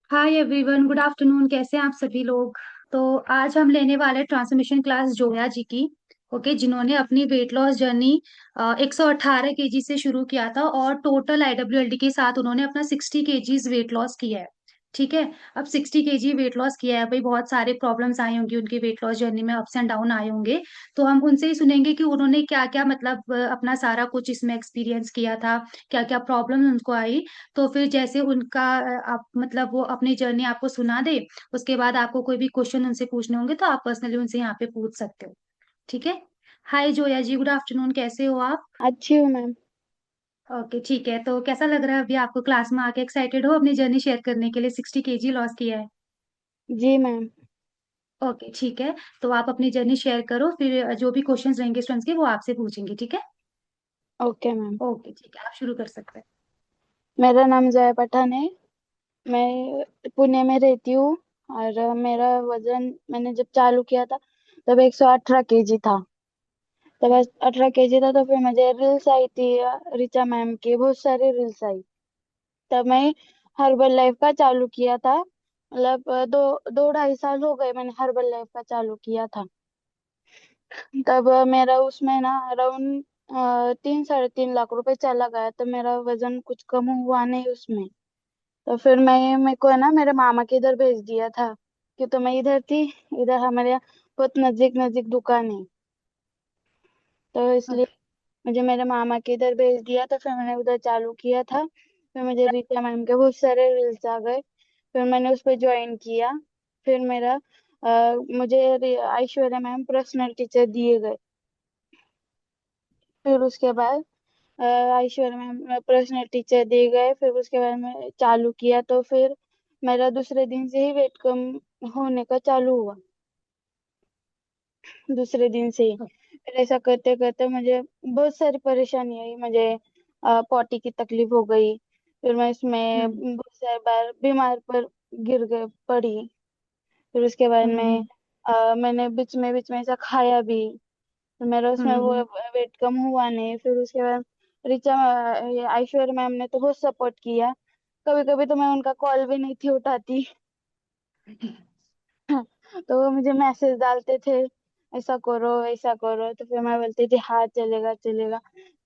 Hi everyone, good afternoon. कैसे हैं आप सभी लोग? तो आज हम लेने वाले ट्रांसफॉर्मेशन क्लास जोया जी की। ओके, जिन्होंने अपनी वेट लॉस जर्नी 118 केजी से शुरू किया था और टोटल आईडब्ल्यूएलडी के साथ उन्होंने अपना 60 केजीज वेट लॉस किया है। ठीक है। अब 60 केजी वेट लॉस किया है भाई, बहुत सारे प्रॉब्लम्स आए होंगे उनकी वेट लॉस जर्नी में, अप्स एंड डाउन आए होंगे। तो हम उनसे ही सुनेंगे कि उन्होंने क्या क्या मतलब अपना सारा कुछ इसमें एक्सपीरियंस किया था, क्या क्या प्रॉब्लम उनको आई। तो फिर जैसे उनका आप मतलब वो अपनी जर्नी आपको सुना दे, उसके बाद आपको कोई भी क्वेश्चन उनसे पूछने होंगे तो आप पर्सनली उनसे यहाँ पे पूछ सकते हो। ठीक है। हाय जोया जी, गुड आफ्टरनून। कैसे हो आप? अच्छी हूँ मैम। ओके, ठीक है। तो कैसा लग रहा है अभी आपको क्लास में आके? एक्साइटेड हो अपनी जर्नी शेयर करने के लिए? 60 केजी लॉस किया है। जी मैम। ओके, ठीक है। तो आप अपनी जर्नी शेयर करो, फिर जो भी क्वेश्चंस रहेंगे स्टूडेंट्स के वो आपसे पूछेंगे। ठीक है। Okay ma'am. ओके, ठीक है, आप शुरू कर सकते हैं। मेरा नाम जया पठान है। मैं पुणे में रहती हूँ। और मेरा वजन मैंने जब चालू किया था तब 118 केजी था। तब 18 केजी था तो फिर मुझे रील्स आई थी, रिचा मैम की बहुत सारी रील्स आई। तब मैं हर्बल लाइफ का चालू किया था। मतलब दो ढाई साल हो गए मैंने हर्बल लाइफ का चालू किया था। तब मेरा उसमें ना अराउंड 3 साढ़े 3 लाख रुपए चला गया, तो मेरा वजन कुछ कम हुआ नहीं उसमें। तो फिर मैं मेरे को है ना मेरे मामा के इधर भेज दिया था, कि तो मैं इधर थी। इधर हमारे यहाँ बहुत नजदीक नजदीक दुकान है, तो इसलिए ओके। मुझे मेरे मामा के इधर भेज दिया। तो फिर मैंने उधर चालू किया था। फिर मुझे रीता मैम के बहुत सारे रील्स आ गए। फिर मैंने उस पर ज्वाइन किया। फिर मुझे ऐश्वर्या मैम पर्सनल टीचर दिए गए। फिर उसके बाद ऐश्वर्या मैम पर्सनल टीचर दिए गए। फिर उसके बाद मैं चालू किया, तो फिर मेरा दूसरे दिन से ही वेट कम होने का चालू हुआ। दूसरे दिन से ही फिर ऐसा करते करते मुझे बहुत सारी परेशानी आई। मुझे पॉटी की तकलीफ हो गई। फिर मैं इसमें हम्म। बहुत सारी बार बीमार पर गिर गई पड़ी। फिर उसके बाद हम्म। मैंने बीच में ऐसा खाया भी, तो मेरा उसमें वो हम्म। वेट कम हुआ नहीं। फिर उसके बाद ये ऐश्वर्या मैम ने तो बहुत सपोर्ट किया। कभी कभी तो मैं उनका कॉल भी नहीं थी उठाती। तो वो मुझे मैसेज डालते थे, ऐसा करो ऐसा करो, तो फिर मैं बोलती थी हाँ चलेगा चलेगा।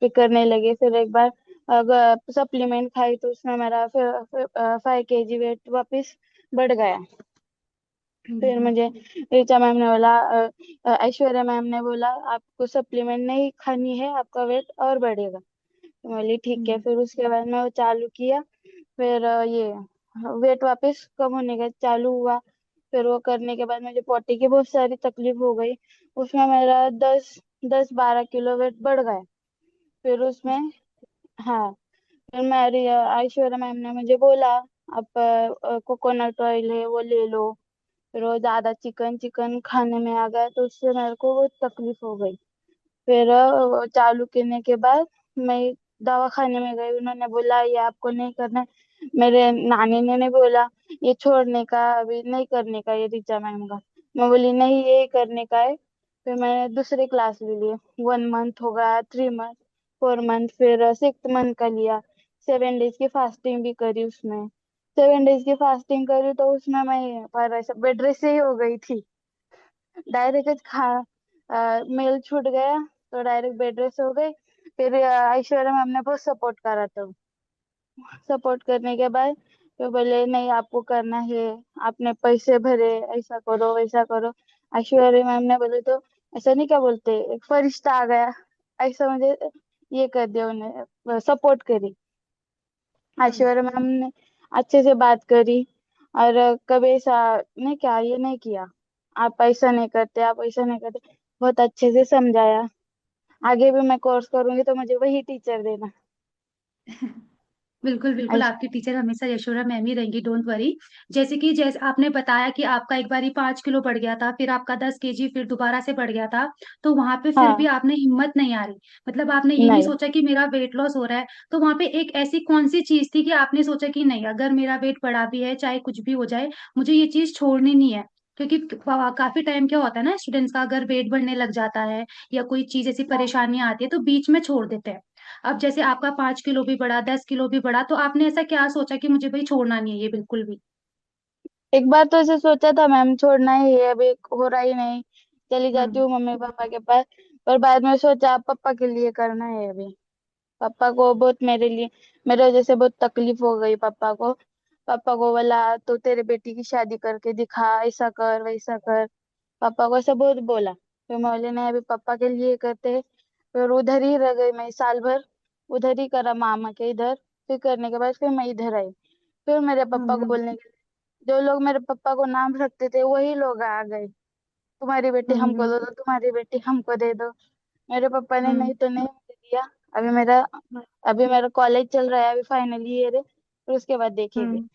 फिर करने लगे। फिर एक बार अगर सप्लीमेंट खाई तो उसमें मेरा फिर 5 केजी वेट वापस बढ़ गया। फिर हम्म। मुझे ऋचा मैम ने बोला, ऐश्वर्या मैम ने बोला आपको सप्लीमेंट नहीं खानी है, आपका वेट और बढ़ेगा। तो बोली ठीक है। हम्म। फिर उसके बाद मैं वो चालू किया। फिर ये वेट वापस कम होने का चालू हुआ। फिर वो करने के बाद मुझे पोटी की बहुत सारी तकलीफ हो गई। उसमें मेरा 10-12 किलो वेट बढ़ गया। फिर उसमें हाँ, फिर मेरी ऐश्वर्या मैम ने मुझे बोला आप कोकोनट ऑयल है वो ले लो। फिर वो ज्यादा चिकन चिकन खाने में आ गया, तो उससे मेरे को बहुत तकलीफ हो गई। फिर वो चालू करने के बाद मैं दवा खाने में गई। उन्होंने बोला ये आपको नहीं करना है। मेरे नानी ने नहीं बोला ये छोड़ने का, अभी नहीं करने का ये ऋचा मैम का। मैं बोली नहीं ये करने का है। फिर मैंने दूसरी क्लास ले ली। 1 मंथ हो गया, 3 मंथ, 4 मंथ, फिर 6 मंथ का लिया। 7 डेज की फास्टिंग भी करी उसमें। 7 डेज की फास्टिंग करी तो उसमें मैं पर ऐसा बेड रेस्ट ही हो गई थी। डायरेक्ट मेल छूट गया, तो डायरेक्ट बेड रेस्ट हो गई। फिर ऐश्वर्या मैम ने बहुत सपोर्ट करा। तो सपोर्ट करने के बाद तो बोले नहीं आपको करना है, आपने पैसे भरे, ऐसा करो वैसा करो। ऐश्वर्या मैम ने बोले तो ऐसा नहीं क्या बोलते, एक फरिश्ता आ गया, ऐसा मुझे ये कर दिया, उन्हें सपोर्ट करी। ऐश्वर्या मैम ने अच्छे से बात करी। और कभी ऐसा नहीं क्या ये नहीं किया, आप ऐसा नहीं करते, आप ऐसा नहीं करते, बहुत अच्छे से समझाया। आगे भी मैं कोर्स करूंगी तो मुझे वही टीचर देना। बिल्कुल बिल्कुल, ऐसा। आपकी टीचर हमेशा यशोरा मैम ही रहेंगी, डोंट वरी। जैसे आपने बताया कि आपका एक बारी 5 किलो बढ़ गया था, फिर आपका 10 केजी फिर दोबारा से बढ़ गया था। तो वहां पे फिर भी हाँ। आपने हिम्मत नहीं हारी। मतलब आपने ये नहीं नहीं। सोचा कि मेरा वेट लॉस हो रहा है। तो वहां पे एक ऐसी कौन सी चीज थी कि आपने सोचा कि नहीं, अगर मेरा वेट बढ़ा भी है, चाहे कुछ भी हो जाए, मुझे ये चीज छोड़नी नहीं है। क्योंकि काफी टाइम क्या होता है ना स्टूडेंट्स का, अगर वेट बढ़ने लग जाता है या कोई चीज ऐसी हाँ। परेशानियां आती है तो बीच में छोड़ देते हैं। अब जैसे आपका 5 किलो भी बढ़ा, 10 किलो भी बढ़ा, तो आपने ऐसा क्या सोचा कि मुझे भाई छोड़ना नहीं है ये बिल्कुल भी? एक बार तो ऐसे सोचा था मैम छोड़ना ही है, अभी हो रहा ही नहीं, चली जाती हम्म हूँ मम्मी पापा के पास। पर बाद में सोचा पापा के लिए करना है अभी। पापा को बहुत मेरे लिए, मेरे वजह से बहुत तकलीफ हो गई पापा को। पापा को बोला तो तेरे बेटी की शादी करके दिखा, ऐसा कर वैसा कर। पापा को ऐसा बहुत बोला, फिर मैं बोले नहीं अभी पापा के लिए करते हैं। फिर उधर ही रह गई मैं साल भर, उधर ही करा मामा के इधर। फिर करने के बाद फिर मैं इधर आई। फिर मेरे पापा को हम्म बोलने के, जो लोग मेरे पापा को नाम रखते थे वही लोग आ गए, तुम्हारी बेटी हमको हम्म दे दो, तुम्हारी बेटी हमको दे दो। मेरे पापा ने हम्म नहीं तो नहीं मुझे दिया। अभी मेरा अभी मेरा कॉलेज चल रहा है, अभी फाइनल ईयर है, फिर उसके बाद देखेंगे। हम्म।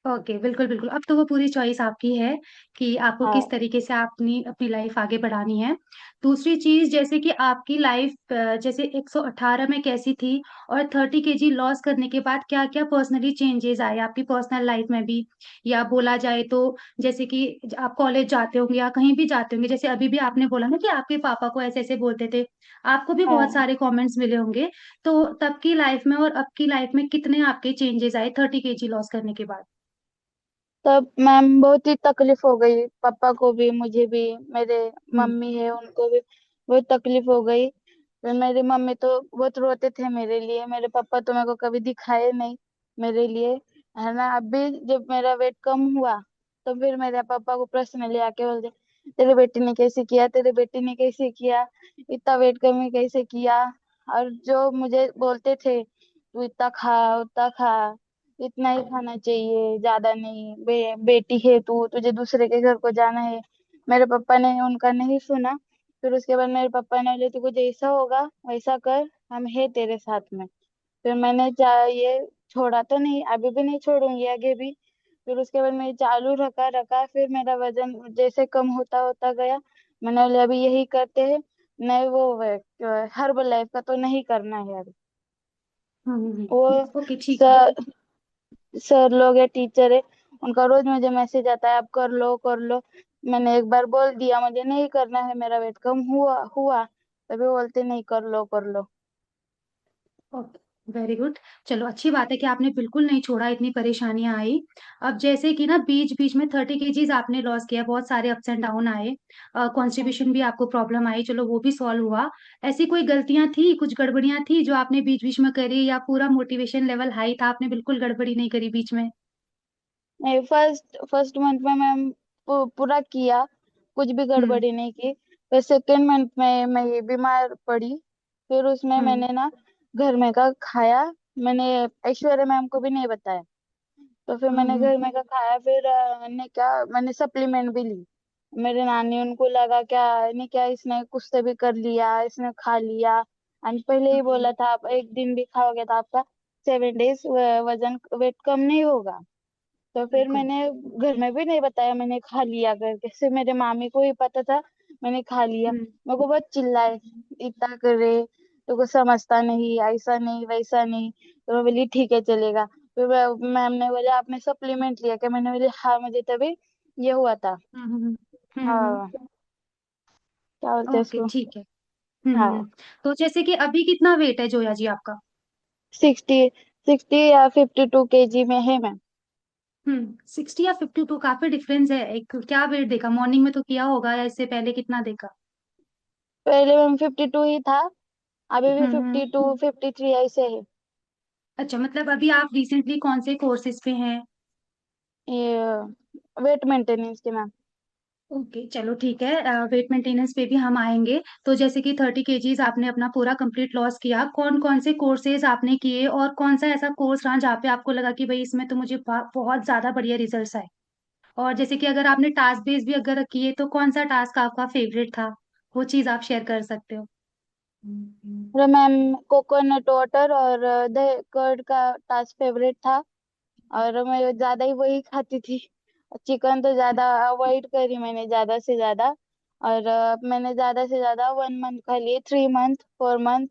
ओके, बिल्कुल बिल्कुल, अब तो वो पूरी चॉइस आपकी है कि आपको किस हाँ। तरीके से अपनी अपनी लाइफ आगे बढ़ानी है। दूसरी चीज, जैसे कि आपकी लाइफ जैसे 118 में कैसी थी, और 30 kg लॉस करने के बाद क्या क्या पर्सनली चेंजेस आए आपकी पर्सनल लाइफ में भी, या बोला जाए तो जैसे कि आप कॉलेज जाते होंगे या कहीं भी जाते होंगे, जैसे अभी भी आपने बोला ना कि आपके पापा को ऐसे ऐसे बोलते थे, आपको भी बहुत हाँ सारे कमेंट्स मिले होंगे। तो तब की लाइफ में और अब की लाइफ में कितने आपके चेंजेस आए 30 kg लॉस करने के बाद? तब मैम बहुत ही तकलीफ हो गई, पापा को भी मुझे भी, मेरे हम्म मम्मी है उनको भी बहुत तकलीफ हो गई। फिर मेरी मम्मी तो बहुत रोते थे मेरे लिए, मेरे पापा तो मेरे को कभी दिखाए नहीं मेरे लिए, है ना। अभी जब मेरा वेट कम हुआ तो फिर मेरे पापा को पर्सनली आके बोलते, तेरे बेटी ने कैसे किया, तेरे बेटी ने कैसे किया, इतना वेट कम कैसे किया। और जो मुझे बोलते थे तू इतना खा उतना खा, इतना ही खाना चाहिए ज्यादा नहीं, बेटी है तू, तुझे दूसरे के घर को जाना है। मेरे पापा ने उनका नहीं सुना। फिर उसके बाद मेरे पापा ने बोले तू जैसा होगा वैसा कर, हम है तेरे साथ में। फिर मैंने ये छोड़ा तो नहीं, अभी भी नहीं छोड़ूंगी आगे भी। फिर उसके बाद मैं चालू रखा रखा, फिर मेरा वजन जैसे कम होता होता गया, मैंने बोले अभी यही करते हैं। नहीं वो हर्बल लाइफ का तो नहीं करना है अभी। वो ओके, ठीक है। सर सर लोग है, टीचर है, उनका रोज मुझे मैसेज आता है आप कर लो कर लो। मैंने एक बार बोल दिया मुझे नहीं करना है, मेरा वेट कम हुआ हुआ, तभी बोलते नहीं कर लो कर लो। Okay, very good. चलो, अच्छी बात है कि आपने बिल्कुल नहीं छोड़ा, इतनी परेशानियां आई। अब जैसे कि ना बीच बीच में 30 kg आपने लॉस किया, बहुत सारे अप्स एंड डाउन आए, कॉन्स्टिपेशन भी आपको प्रॉब्लम आई, चलो वो भी सॉल्व हुआ। ऐसी कोई गलतियां थी, कुछ गड़बड़ियां थी जो आपने बीच बीच में करी, या पूरा मोटिवेशन लेवल हाई था, आपने बिल्कुल गड़बड़ी नहीं करी बीच में? नहीं, फर्स्ट फर्स्ट मंथ में मैं पूरा किया, कुछ भी हम्म गड़बड़ी नहीं की। फिर सेकेंड मंथ में मैं ये बीमार पड़ी। फिर उसमें हम्म मैंने ना घर में का खाया, मैंने ऐश्वर्या मैम को भी नहीं बताया। तो फिर मैंने हम्म घर में का खाया, फिर मैंने क्या मैंने सप्लीमेंट भी ली। मेरे नानी उनको लगा क्या नहीं क्या इसने कुछ से भी कर लिया, इसने खा लिया। एंड पहले ही हम्म बोला था आप एक दिन भी खाओगे तो आपका 7 डेज वजन वेट कम नहीं होगा। तो फिर बिल्कुल। मैंने घर में भी नहीं बताया मैंने खा लिया करके, सिर्फ मेरे मामी को ही पता था मैंने खा लिया। हम्म मेरे को बहुत चिल्लाए, इतना करे तो कुछ समझता नहीं, ऐसा नहीं वैसा नहीं। तो मैं बोली ठीक है चलेगा। फिर मैम ने बोला आपने सप्लीमेंट लिया क्या, मैंने बोली हाँ मुझे तभी ये हुआ था। हम्म हम्म हाँ, क्या बोलते हैं ओके, उसको। ठीक है। हाँ, तो जैसे कि अभी कितना वेट है जोया जी आपका? 60 60 या 52 kg में है मैं। 60 या 52, काफी डिफरेंस है। एक क्या वेट देखा, मॉर्निंग में तो किया होगा, या इससे पहले कितना देखा? पहले मैं 52 ही था, अभी भी हम्म। 52 53 ऐसे है। अच्छा, मतलब अभी आप रिसेंटली कौन से कोर्सेज पे हैं? ये वेट मेंटेनेंस के मैम। ओके, चलो ठीक है, वेट मेंटेनेंस पे भी हम आएंगे। तो जैसे कि 30 kg आपने अपना पूरा कंप्लीट लॉस किया, कौन कौन से कोर्सेज आपने किए, और कौन सा ऐसा कोर्स रहा जहाँ पे आपको लगा कि भाई इसमें तो मुझे बहुत ज्यादा बढ़िया रिजल्ट्स आए? और जैसे कि अगर आपने टास्क बेस्ड भी अगर किए, तो कौन सा टास्क आपका फेवरेट था, वो चीज आप शेयर कर सकते हो। अरे मैम, कोकोनट वाटर और दही कर्ड का टास्क फेवरेट था, और मैं ज्यादा ही वही खाती थी। चिकन तो ज्यादा अवॉइड करी मैंने ज्यादा से ज्यादा। और मैंने ज्यादा से ज्यादा 1 मंथ का लिए, 3 मंथ 4 मंथ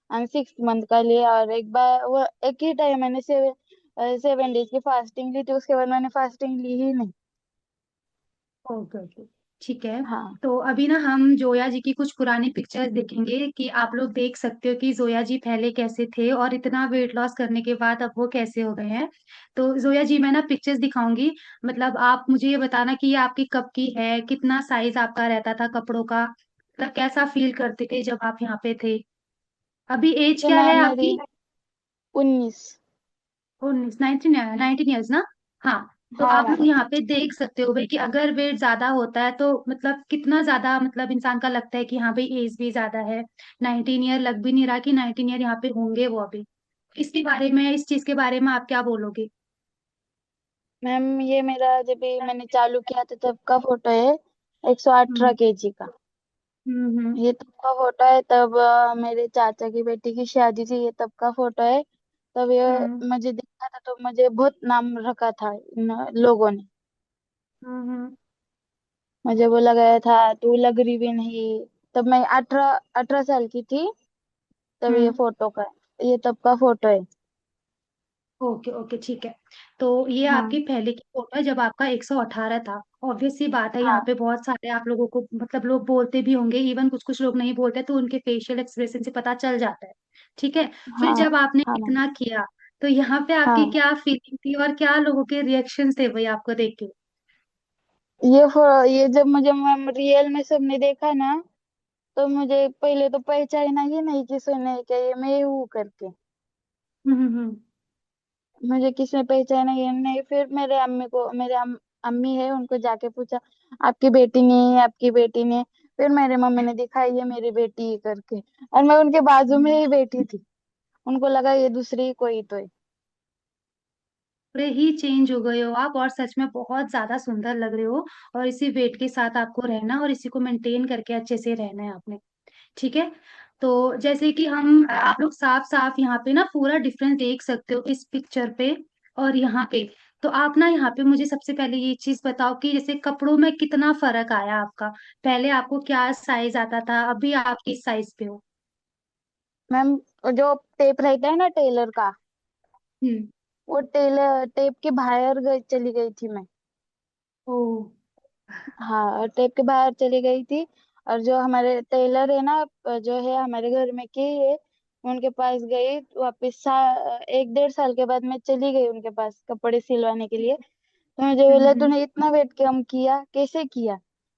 एंड 6 मंथ का लिए। और एक बार वो एक ही टाइम मैंने 7 डेज की फास्टिंग ली थी, उसके बाद मैंने फास्टिंग ली ही नहीं। ओके ओके, ठीक है। हाँ तो अभी ना हम जोया जी की कुछ पुरानी पिक्चर्स देखेंगे कि आप लोग देख सकते हो कि जोया जी पहले कैसे थे और इतना वेट लॉस करने के बाद अब वो कैसे हो गए हैं। तो जोया जी मैं ना पिक्चर्स दिखाऊंगी, मतलब आप मुझे ये बताना कि ये आपकी कब की है, कितना साइज आपका रहता था कपड़ों का, मतलब कैसा फील करते थे जब आप यहाँ पे थे। अभी एज तो क्या है मैम मेरी आपकी? 19। 19 ईयर्स ना? हाँ। तो हाँ आप लोग मैम। यहाँ पे देख सकते हो भाई कि अगर वेट ज्यादा होता है तो मतलब कितना ज्यादा, मतलब इंसान का लगता है कि हाँ भाई एज भी ज्यादा है। 19 ईयर लग भी नहीं रहा कि 19 ईयर यहाँ पे होंगे वो अभी। इसके बारे में, इस चीज के बारे में आप क्या बोलोगे? मैम ये मेरा जब भी मैंने चालू किया था तब का फोटो है, 118 हम्म केजी का। हम्म ये तब का फोटो है, तब मेरे चाचा की बेटी की शादी थी, ये तब का फोटो है। तब ये हम्म मुझे देखा था तो मुझे बहुत नाम रखा था इन लोगों ने। हम्म मुझे बोला गया था तू लग रही भी नहीं। तब मैं 18 18 साल की थी। तब ये हम्म फोटो का, ये तब का फोटो है। ओके ओके ठीक है। तो ये हाँ आपकी पहले की फोटो है जब आपका 118 था। ऑब्वियस सी बात है, यहाँ हाँ पे बहुत सारे आप लोगों को मतलब लोग बोलते भी होंगे, इवन कुछ कुछ लोग नहीं बोलते तो उनके फेशियल एक्सप्रेशन से पता चल जाता है। ठीक है। फिर हाँ जब आपने हाँ मैम। इतना किया तो यहाँ पे आपकी हाँ क्या फीलिंग थी और क्या लोगों के रिएक्शन थे भाई आपको देख के? ये जब मुझे मैम रियल में सबने देखा ना, तो मुझे पहले तो पहचाना ही नहीं किसी ने कि ये मैं हूँ करके। हम्म। मुझे किसी ने पहचाना ही नहीं। फिर मेरे अम्मी को, अम्मी है, उनको जाके पूछा आपकी बेटी नहीं है, आपकी बेटी नहीं है। फिर मेरे मम्मी ने दिखाई ये मेरी बेटी है करके। और मैं उनके बाजू में ही बैठी थी, उनको लगा ये दूसरी कोई तो है। पूरे ही चेंज हो गए हो आप, और सच में बहुत ज्यादा सुंदर लग रहे हो। और इसी वेट के साथ आपको रहना और इसी को मेंटेन करके अच्छे से रहना है आपने। ठीक है। तो जैसे कि हम आप लोग साफ साफ यहाँ पे ना पूरा डिफरेंस देख सकते हो इस पिक्चर पे और यहाँ पे। तो आप ना यहाँ पे मुझे सबसे पहले ये चीज बताओ कि जैसे कपड़ों में कितना फर्क आया आपका। पहले आपको क्या साइज आता था, अभी आप किस साइज पे हो? मैम जो टेप रहता है ना टेलर का, हम्म। वो टेलर टेप के बाहर चली गई थी मैं। ओ। हाँ, और टेप के बाहर चली गई थी। और जो हमारे टेलर है ना, जो है हमारे घर में की है, उनके पास गई वापिस 1 1.5 साल के बाद मैं चली गई उनके पास कपड़े सिलवाने के लिए। तो मुझे बोला हम्म तूने इतना वेट कम किया कैसे किया?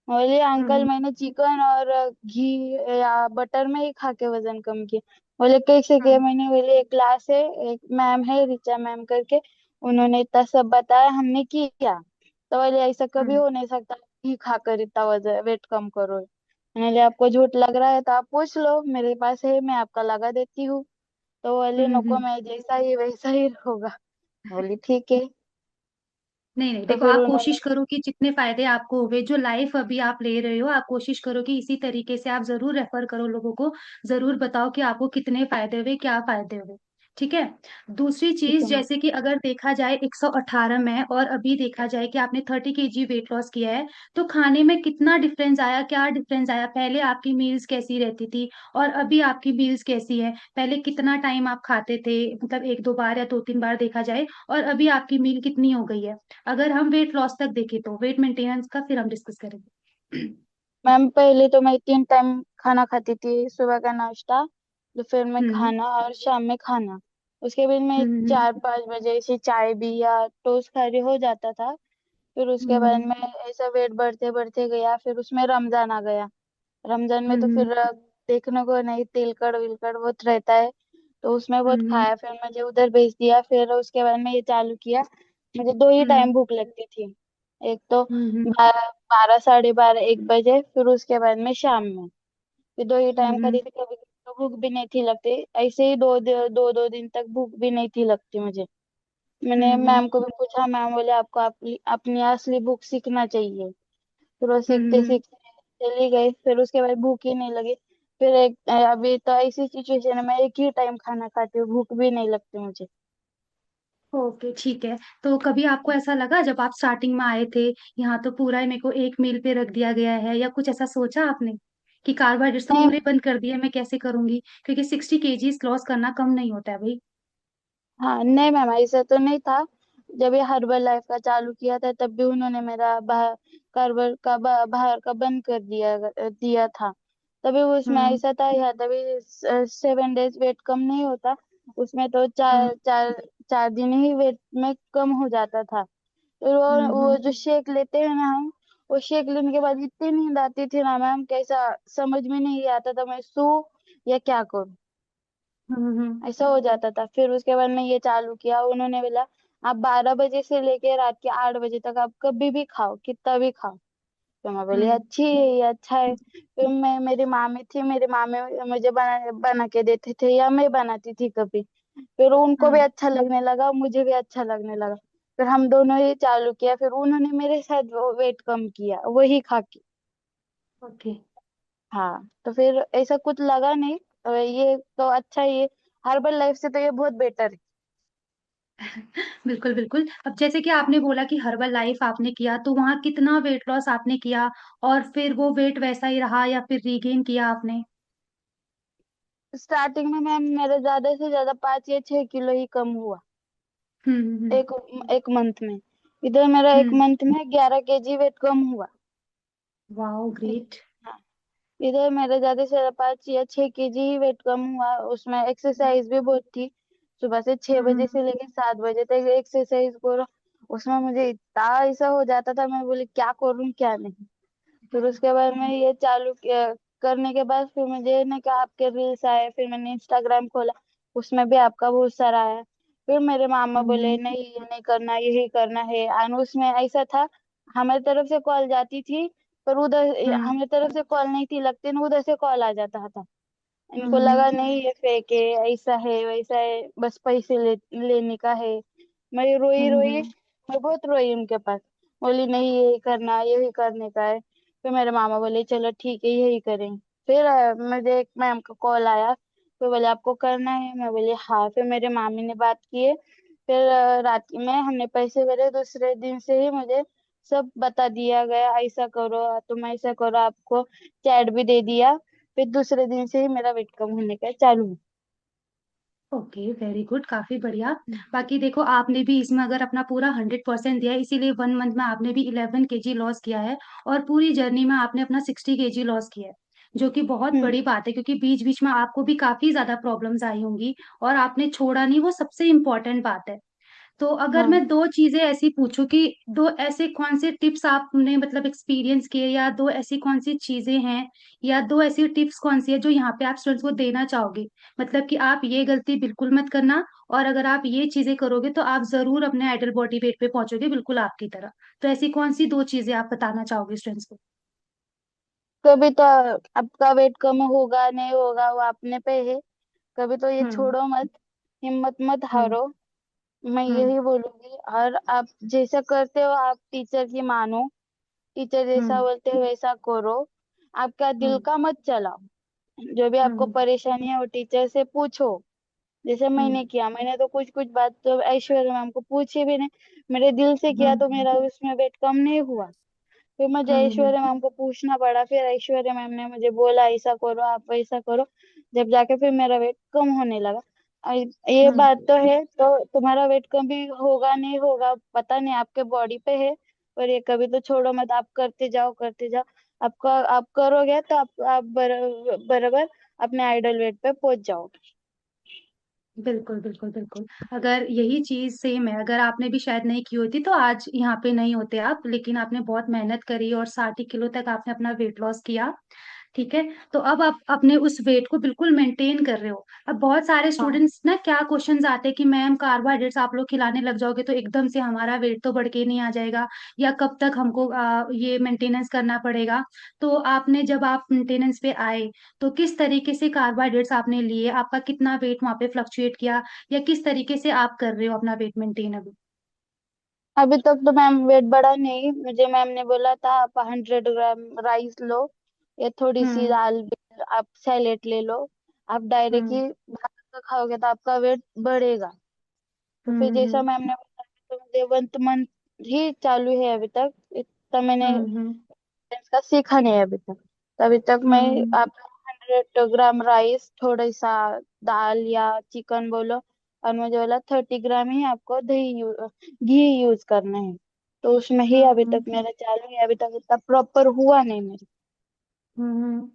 मैं बोली अंकल हम्म मैंने चिकन और घी या बटर में ही खा के वजन कम किया। बोले कैसे किया? हम्म मैंने बोले एक क्लास है, एक मैम है रिचा मैम करके, उन्होंने इतना सब बताया हमने किया। तो बोले ऐसा कभी हम्म हो नहीं सकता घी खाकर इतना वजन वेट कम करो। मैंने बोले आपको झूठ लग रहा है तो आप पूछ लो, मेरे पास है, मैं आपका लगा देती हूँ। तो बोले नको, हम्म। मैं जैसा ही वैसा ही होगा। बोली ठीक है। नहीं नहीं, तो देखो फिर आप उन्होंने, कोशिश करो कि जितने फायदे आपको हुए, जो लाइफ अभी आप ले रहे हो, आप कोशिश करो कि इसी तरीके से आप जरूर रेफर करो लोगों को। जरूर बताओ कि आपको कितने फायदे हुए, क्या फायदे हुए। ठीक है। दूसरी ठीक चीज, है। जैसे कि अगर देखा जाए 118 में और अभी देखा जाए कि आपने 30 kg वेट लॉस किया है, तो खाने में कितना डिफरेंस आया, क्या डिफरेंस आया? पहले आपकी मील्स कैसी रहती थी और अभी आपकी मील्स कैसी है? पहले कितना टाइम आप खाते थे, मतलब एक दो बार या दो तीन बार देखा जाए, और अभी आपकी मील कितनी हो गई है? अगर हम वेट लॉस तक देखें तो वेट मेंटेनेंस का फिर हम डिस्कस करेंगे। मैम पहले तो मैं 3 टाइम खाना खाती थी, सुबह का नाश्ता, दोपहर में हम्म खाना और शाम में खाना। उसके बाद मैं हम्म 4 5 बजे से चाय भी या टोस्ट खा रही हो जाता था। फिर उसके बाद हम्म में ऐसा वेट बढ़ते बढ़ते गया। फिर उसमें रमजान आ गया। रमजान में तो हम्म फिर देखने को नहीं, तिलकड़ विलकड़ बहुत रहता है, तो उसमें बहुत हम्म खाया। फिर मुझे उधर भेज दिया। फिर उसके बाद में ये चालू किया। मुझे 2 ही टाइम हम्म भूख लगती थी, एक तो हम्म 12 12 साढ़े 12 1 बजे, फिर उसके बाद में शाम में। फिर 2 ही टाइम हम्म खाती थी। कभी तो भूख भी नहीं थी लगती, ऐसे ही 2 2 दिन तक भूख भी नहीं थी लगती मुझे। मैंने हम्म मैम को भी पूछा, मैम बोले आपको अपनी असली भूख सीखना चाहिए। फिर वो सीखते हम्म सीखते चली गई। फिर उसके बाद भूख ही नहीं लगी। फिर अभी तो ऐसी सिचुएशन है, मैं एक ही टाइम खाना खाती हूँ, भूख भी नहीं लगती मुझे। ओके ठीक है। तो कभी आपको ऐसा लगा जब आप स्टार्टिंग में आए थे, यहाँ तो पूरा ही मेरे को एक मील पे रख दिया गया है, या कुछ ऐसा सोचा आपने कि कार्बोहाइड्रेट्स तो नहीं। पूरे बंद कर दिए, मैं कैसे करूंगी? क्योंकि 60 kg लॉस करना कम नहीं होता है भाई। हाँ नहीं मैम, ऐसा तो नहीं था। जब ये हर्बल लाइफ का चालू किया था तब भी उन्होंने मेरा कार्बन का बाहर का बंद कर दिया था। तभी उसमें हम्म। ऐसा था, या तभी 7 डेज वेट कम नहीं होता, उसमें तो हम्म। 4 दिन ही वेट में कम हो जाता था। फिर वो हम्म। जो शेक लेते हैं ना हम, वो शेक लेने के बाद इतनी नींद आती थी ना मैम, कैसा समझ में नहीं आता था, मैं सो या क्या करूं, हम्म। ऐसा हो जाता था। फिर उसके बाद मैं ये चालू किया, उन्होंने बोला आप 12 बजे से लेके रात के 8 बजे तक आप कभी भी खाओ, कितना भी खाओ। तो मैं बोली हम्म। अच्छी है ये, अच्छा है। फिर मैं, मेरी मामी थी, मेरी मामी मुझे बना बना के देते थे या मैं बनाती थी कभी। फिर उनको भी हम्म। अच्छा लगने लगा, मुझे भी अच्छा लगने लगा। फिर हम दोनों ही चालू किया, फिर उन्होंने मेरे साथ वो वेट कम किया वही खा के। ओके। हाँ, तो फिर ऐसा कुछ लगा नहीं। ये तो अच्छा ही है, हर्बल लाइफ से तो ये बहुत बेटर है। बिल्कुल बिल्कुल। अब जैसे कि आपने बोला कि हर्बल लाइफ आपने किया, तो वहां कितना वेट लॉस आपने किया, और फिर वो वेट वैसा ही रहा या फिर रीगेन किया आपने? स्टार्टिंग में मैम मेरा ज्यादा से ज्यादा 5 या 6 किलो ही कम हुआ, हम्म। एक एक मंथ में। इधर मेरा एक हम्म। मंथ में 11 kg वेट कम हुआ। वाओ, इ- ग्रेट। हाँ, इधर मेरा ज्यादा से ज्यादा 5 या 6 kg ही वेट कम हुआ। उसमें एक्सरसाइज भी बहुत थी, सुबह से 6 बजे हम्म। से लेकर 7 बजे तक एक्सरसाइज करो। उसमें मुझे इतना ऐसा हो जाता था, मैं बोली क्या करूं क्या नहीं। फिर उसके बाद मैं ये करने के बाद फिर मुझे ना कहा आपके रील्स आए, फिर मैंने इंस्टाग्राम खोला, उसमें भी आपका बहुत सारा आया। फिर मेरे मामा बोले हम्म। नहीं ये नहीं करना, यही करना है। और उसमें ऐसा था, हमारी तरफ से कॉल जाती थी, पर उधर हम्म। हमारी तरफ से कॉल नहीं थी लगती ना, उधर से कॉल आ जाता था। इनको हम्म। लगा नहीं ये फेक है, ऐसा है वैसा है, बस पैसे लेने का है। मैं रोई रोई, हम्म। मैं बहुत रोई उनके पास, बोली नहीं यही करना, यही करने का है। फिर मेरे मामा बोले चलो ठीक है यही करेंगे। फिर मुझे एक मैम का कॉल आया, फिर बोले आपको करना है, मैं बोली हाँ। फिर मेरे मामी ने बात किए, फिर रात में हमने पैसे भरे, दूसरे दिन से ही मुझे सब बता दिया गया, ऐसा करो तुम, ऐसा करो, आपको चैट भी दे दिया। फिर दूसरे दिन से ही मेरा वेट कम होने का चालू हुआ। ओके, वेरी गुड, काफी बढ़िया। बाकी देखो, आपने भी इसमें अगर अपना पूरा 100% दिया है, इसीलिए 1 मंथ में आपने भी 11 kg लॉस किया है, और पूरी जर्नी में आपने अपना 60 kg लॉस किया है, जो कि बहुत हम्म। बड़ी बात है, क्योंकि बीच बीच में आपको भी काफी ज्यादा प्रॉब्लम्स आई होंगी, और आपने छोड़ा नहीं, वो सबसे इम्पोर्टेंट बात है। तो अगर हाँ, मैं दो चीजें ऐसी पूछूं कि दो ऐसे कौन से टिप्स आपने मतलब एक्सपीरियंस किए, या दो ऐसी कौन सी चीजें हैं, या दो ऐसी टिप्स कौन सी है जो यहाँ पे आप स्टूडेंट्स को देना चाहोगे, मतलब कि आप ये गलती बिल्कुल मत करना, और अगर आप ये चीजें करोगे तो आप जरूर अपने आइडल बॉडी वेट पे पहुंचोगे बिल्कुल आपकी तरह। तो ऐसी कौन सी दो चीजें आप बताना चाहोगे स्टूडेंट्स को? कभी तो आपका वेट कम होगा नहीं होगा वो अपने पे है, कभी तो ये हम्म। छोड़ो मत, हिम्मत मत हम्म। हारो। मैं हम्म। यही बोलूंगी। और आप जैसा करते हो आप टीचर की मानो, टीचर जैसा हम्म। बोलते हो वैसा करो, आपका दिल हम्म। का मत चलाओ। जो भी आपको हम्म। परेशानी है वो टीचर से पूछो, जैसे हम्म। मैंने किया। मैंने तो कुछ कुछ बात तो ऐश्वर्या मैम को पूछी भी नहीं, मेरे दिल से किया, हम्म। तो मेरा उसमें वेट कम नहीं हुआ। फिर मुझे हम्म। ऐश्वर्या मैम को पूछना पड़ा, फिर ऐश्वर्या मैम ने मुझे बोला ऐसा करो आप वैसा करो, जब जाके फिर मेरा वेट कम होने लगा। और ये हम्म। बात तो है, तो तुम्हारा वेट कम भी होगा नहीं होगा पता नहीं, आपके बॉडी पे है। पर ये कभी तो छोड़ो मत, आप करते जाओ करते जाओ। आपका आप करोगे तो आप बराबर अपने आइडल वेट पे पहुंच जाओगे। बिल्कुल बिल्कुल बिल्कुल। अगर यही चीज सेम है, अगर आपने भी शायद नहीं की होती तो आज यहाँ पे नहीं होते आप, लेकिन आपने बहुत मेहनत करी और 60 किलो तक आपने अपना वेट लॉस किया। ठीक है। तो अब आप अपने उस वेट को बिल्कुल मेंटेन कर रहे हो। अब बहुत सारे हाँ, स्टूडेंट्स ना क्या क्वेश्चंस आते हैं कि मैम कार्बोहाइड्रेट्स आप लोग खिलाने लग जाओगे तो एकदम से हमारा वेट तो बढ़ के नहीं आ जाएगा, या कब तक हमको ये मेंटेनेंस करना पड़ेगा? तो आपने जब आप मेंटेनेंस पे आए, तो किस तरीके से कार्बोहाइड्रेट्स आपने लिए, आपका कितना वेट वहां पे फ्लक्चुएट किया, या किस तरीके से आप कर रहे हो अपना वेट मेंटेन अभी? अभी तक तो मैम वेट बढ़ा नहीं, मुझे मैम ने बोला था आप 100 ग्राम राइस लो, या थोड़ी सी हम्म। दाल भी, आप सैलेड ले लो। आप डायरेक्ट हम्म। ही भात का खाओगे तो आपका वेट बढ़ेगा। तो फिर हम्म। जैसा मैम ने बताया, तो मुझे 1 मंथ ही चालू है अभी तक, इतना मैंने हम्म। इसका सीखा नहीं है अभी तक। तो अभी तक मैं, हम्म। आप 100 ग्राम राइस, थोड़ा सा दाल या चिकन बोलो, और मुझे बोला 30 ग्राम ही आपको घी यूज करना है। तो उसमें ही अभी हम्म तक मेरा चालू है, अभी तक इतना प्रॉपर हुआ नहीं मेरा। हम्म।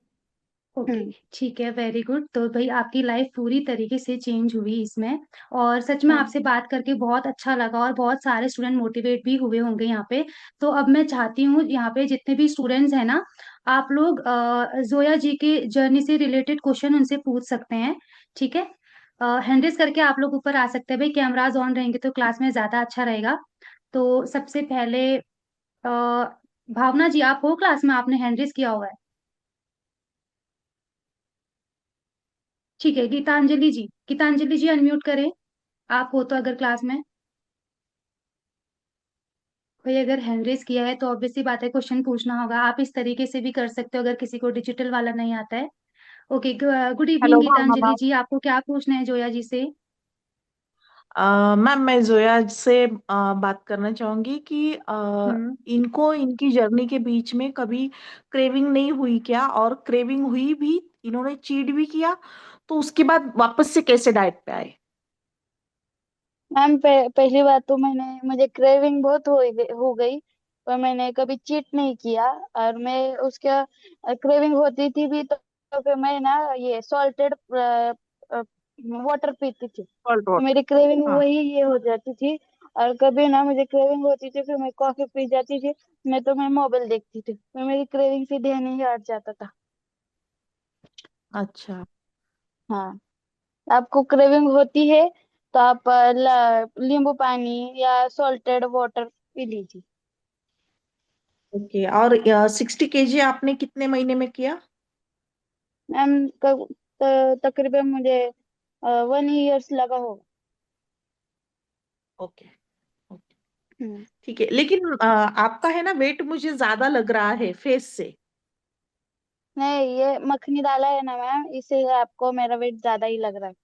ओके। हम्म। ठीक है, वेरी गुड। तो भाई आपकी लाइफ पूरी तरीके से चेंज हुई इसमें। और सच में हम्म। आपसे बात करके बहुत अच्छा लगा, और बहुत सारे स्टूडेंट मोटिवेट भी हुए होंगे यहाँ पे। तो अब मैं चाहती हूँ यहाँ पे जितने भी स्टूडेंट्स हैं ना, आप लोग जोया जी के जर्नी से रिलेटेड क्वेश्चन उनसे पूछ सकते हैं। ठीक है। हैंड रेस करके आप लोग ऊपर आ सकते हैं भाई, कैमराज ऑन रहेंगे तो क्लास में ज्यादा अच्छा रहेगा। तो सबसे पहले भावना जी, आप हो क्लास में? आपने हैंड रेस किया हुआ है? ठीक है। गीतांजलि जी, गीतांजलि जी अनम्यूट करें, आप हो तो अगर क्लास में। भाई अगर हैंड रेस किया है तो ऑब्वियसली बात है, क्वेश्चन पूछना होगा। आप इस तरीके से भी कर सकते हो अगर किसी को डिजिटल वाला नहीं आता है। ओके। गुड इवनिंग हेलो भावना गीतांजलि मैम। जी, आपको क्या पूछना है जोया जी से? मैम मैं जोया से बात करना चाहूंगी कि हम्म। इनको इनकी जर्नी के बीच में कभी क्रेविंग नहीं हुई क्या, और क्रेविंग हुई भी, इन्होंने चीट भी किया, तो उसके बाद वापस से कैसे डाइट पे आए? मैम पहली बात तो मुझे क्रेविंग बहुत हो गई, पर मैंने कभी चीट नहीं किया। और मैं उसका क्रेविंग होती थी भी तो फिर मैं ना ये सॉल्टेड वाटर पीती थी, सॉल्ट तो वाटर। मेरी क्रेविंग हाँ। वही ये हो जाती थी। और कभी ना मुझे क्रेविंग होती थी फिर मैं कॉफी पी जाती थी, मैं तो मैं मोबाइल देखती थी, फिर मेरी क्रेविंग से ध्यान ही हट जाता था। अच्छा। हाँ। आपको क्रेविंग होती है तो आप नींबू पानी या सॉल्टेड वाटर पी लीजिए। ओके। और 60 kg आपने कितने महीने में किया? मैम तकरीबन मुझे 1 ईयर्स लगा होगा। ओके। ओके। हम्म। ठीक है, लेकिन आपका है ना वेट मुझे ज्यादा लग रहा है फेस से। नहीं, ये मखनी डाला है ना मैम, इसीलिए आपको मेरा वेट ज्यादा ही लग रहा है।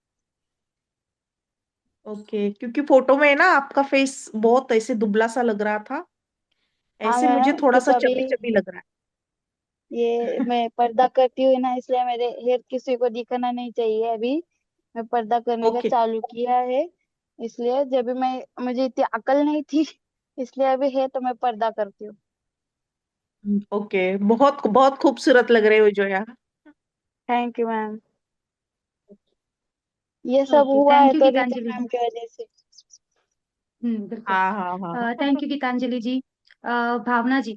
ओके, क्योंकि फोटो में ना आपका फेस बहुत ऐसे दुबला सा लग रहा था, हाँ ऐसे मुझे मैम, थोड़ा सा क्योंकि अभी चबी चबी लग रहा ये मैं पर्दा करती हूँ ना, इसलिए मेरे हेयर किसी को दिखना नहीं चाहिए अभी। मैं पर्दा है। करने का ओके। चालू किया है, इसलिए जब भी मैं मुझे इतनी अकल नहीं थी इसलिए अभी है तो मैं पर्दा करती हूँ। ओके, बहुत बहुत खूबसूरत लग रहे हो जो यार। Thank you ma'am. ये सब ओके, हुआ है थैंक यू तो रीता गीतांजलि मैम जी। की वजह से। बिल्कुल। हाँ हाँ हाँ। थैंक यू गीतांजलि जी। भावना जी,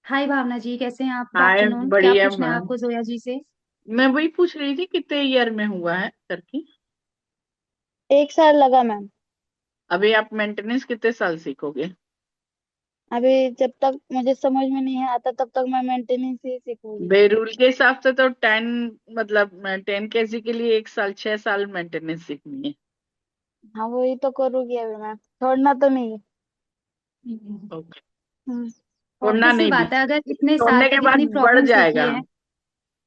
हाय भावना जी, कैसे हैं आप? गुड हाय, आफ्टरनून। क्या बढ़िया पूछना है मैम। आपको जोया जी से? मैं वही पूछ रही थी कितने ईयर में हुआ है करके। 1 साल लगा मैम। अभी आप मेंटेनेंस कितने साल सीखोगे? अभी जब तक मुझे समझ में नहीं आता तब तक मैं मेंटेनेंस ही सीखूंगी। बेरूल के हिसाब से तो 10, मतलब 10 kg के लिए 1 साल, 6 साल मेंटेनेंस सीखनी है। हाँ, वही तो करूंगी अभी मैम, छोड़ना तो नहीं है। ओके। हम्म। छोड़ना ऑब्वियस सी नहीं भी, बात है, अगर इतने साल छोड़ने के तक बाद इतनी बढ़ प्रॉब्लम सीखी जाएगा। है।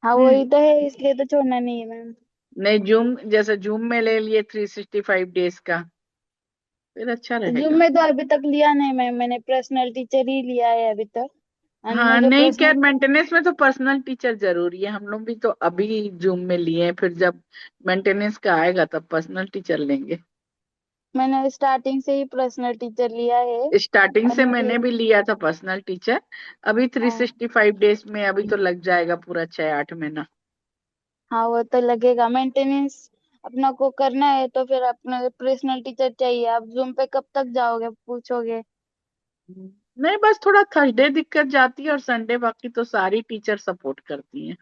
हाँ, वही हम्म। तो है, इसलिए तो छोड़ना नहीं है मैम। नहीं, जूम जैसे जूम में ले लिए 365 डेज का, फिर अच्छा जिम रहेगा। में तो अभी तक लिया नहीं मैम, मैंने पर्सनल टीचर ही लिया है अभी तक। और हाँ, मुझे नहीं, क्या पर्सनल मेंटेनेंस में तो पर्सनल टीचर जरूरी है। हम लोग भी तो अभी जूम में लिए हैं, फिर जब मेंटेनेंस का आएगा तब पर्सनल टीचर लेंगे। मैंने स्टार्टिंग से ही पर्सनल टीचर लिया है। स्टार्टिंग और से मुझे मैंने भी लिया था पर्सनल टीचर। अभी थ्री हाँ। सिक्सटी फाइव डेज में अभी तो लग जाएगा पूरा 6-8 महीना। हाँ, वो तो लगेगा। मेंटेनेंस अपना को करना है तो फिर अपना पर्सनल टीचर चाहिए। आप जूम पे कब तक जाओगे पूछोगे? नहीं, बस थोड़ा थर्सडे दिक्कत जाती है और संडे, बाकी तो सारी टीचर सपोर्ट करती हैं।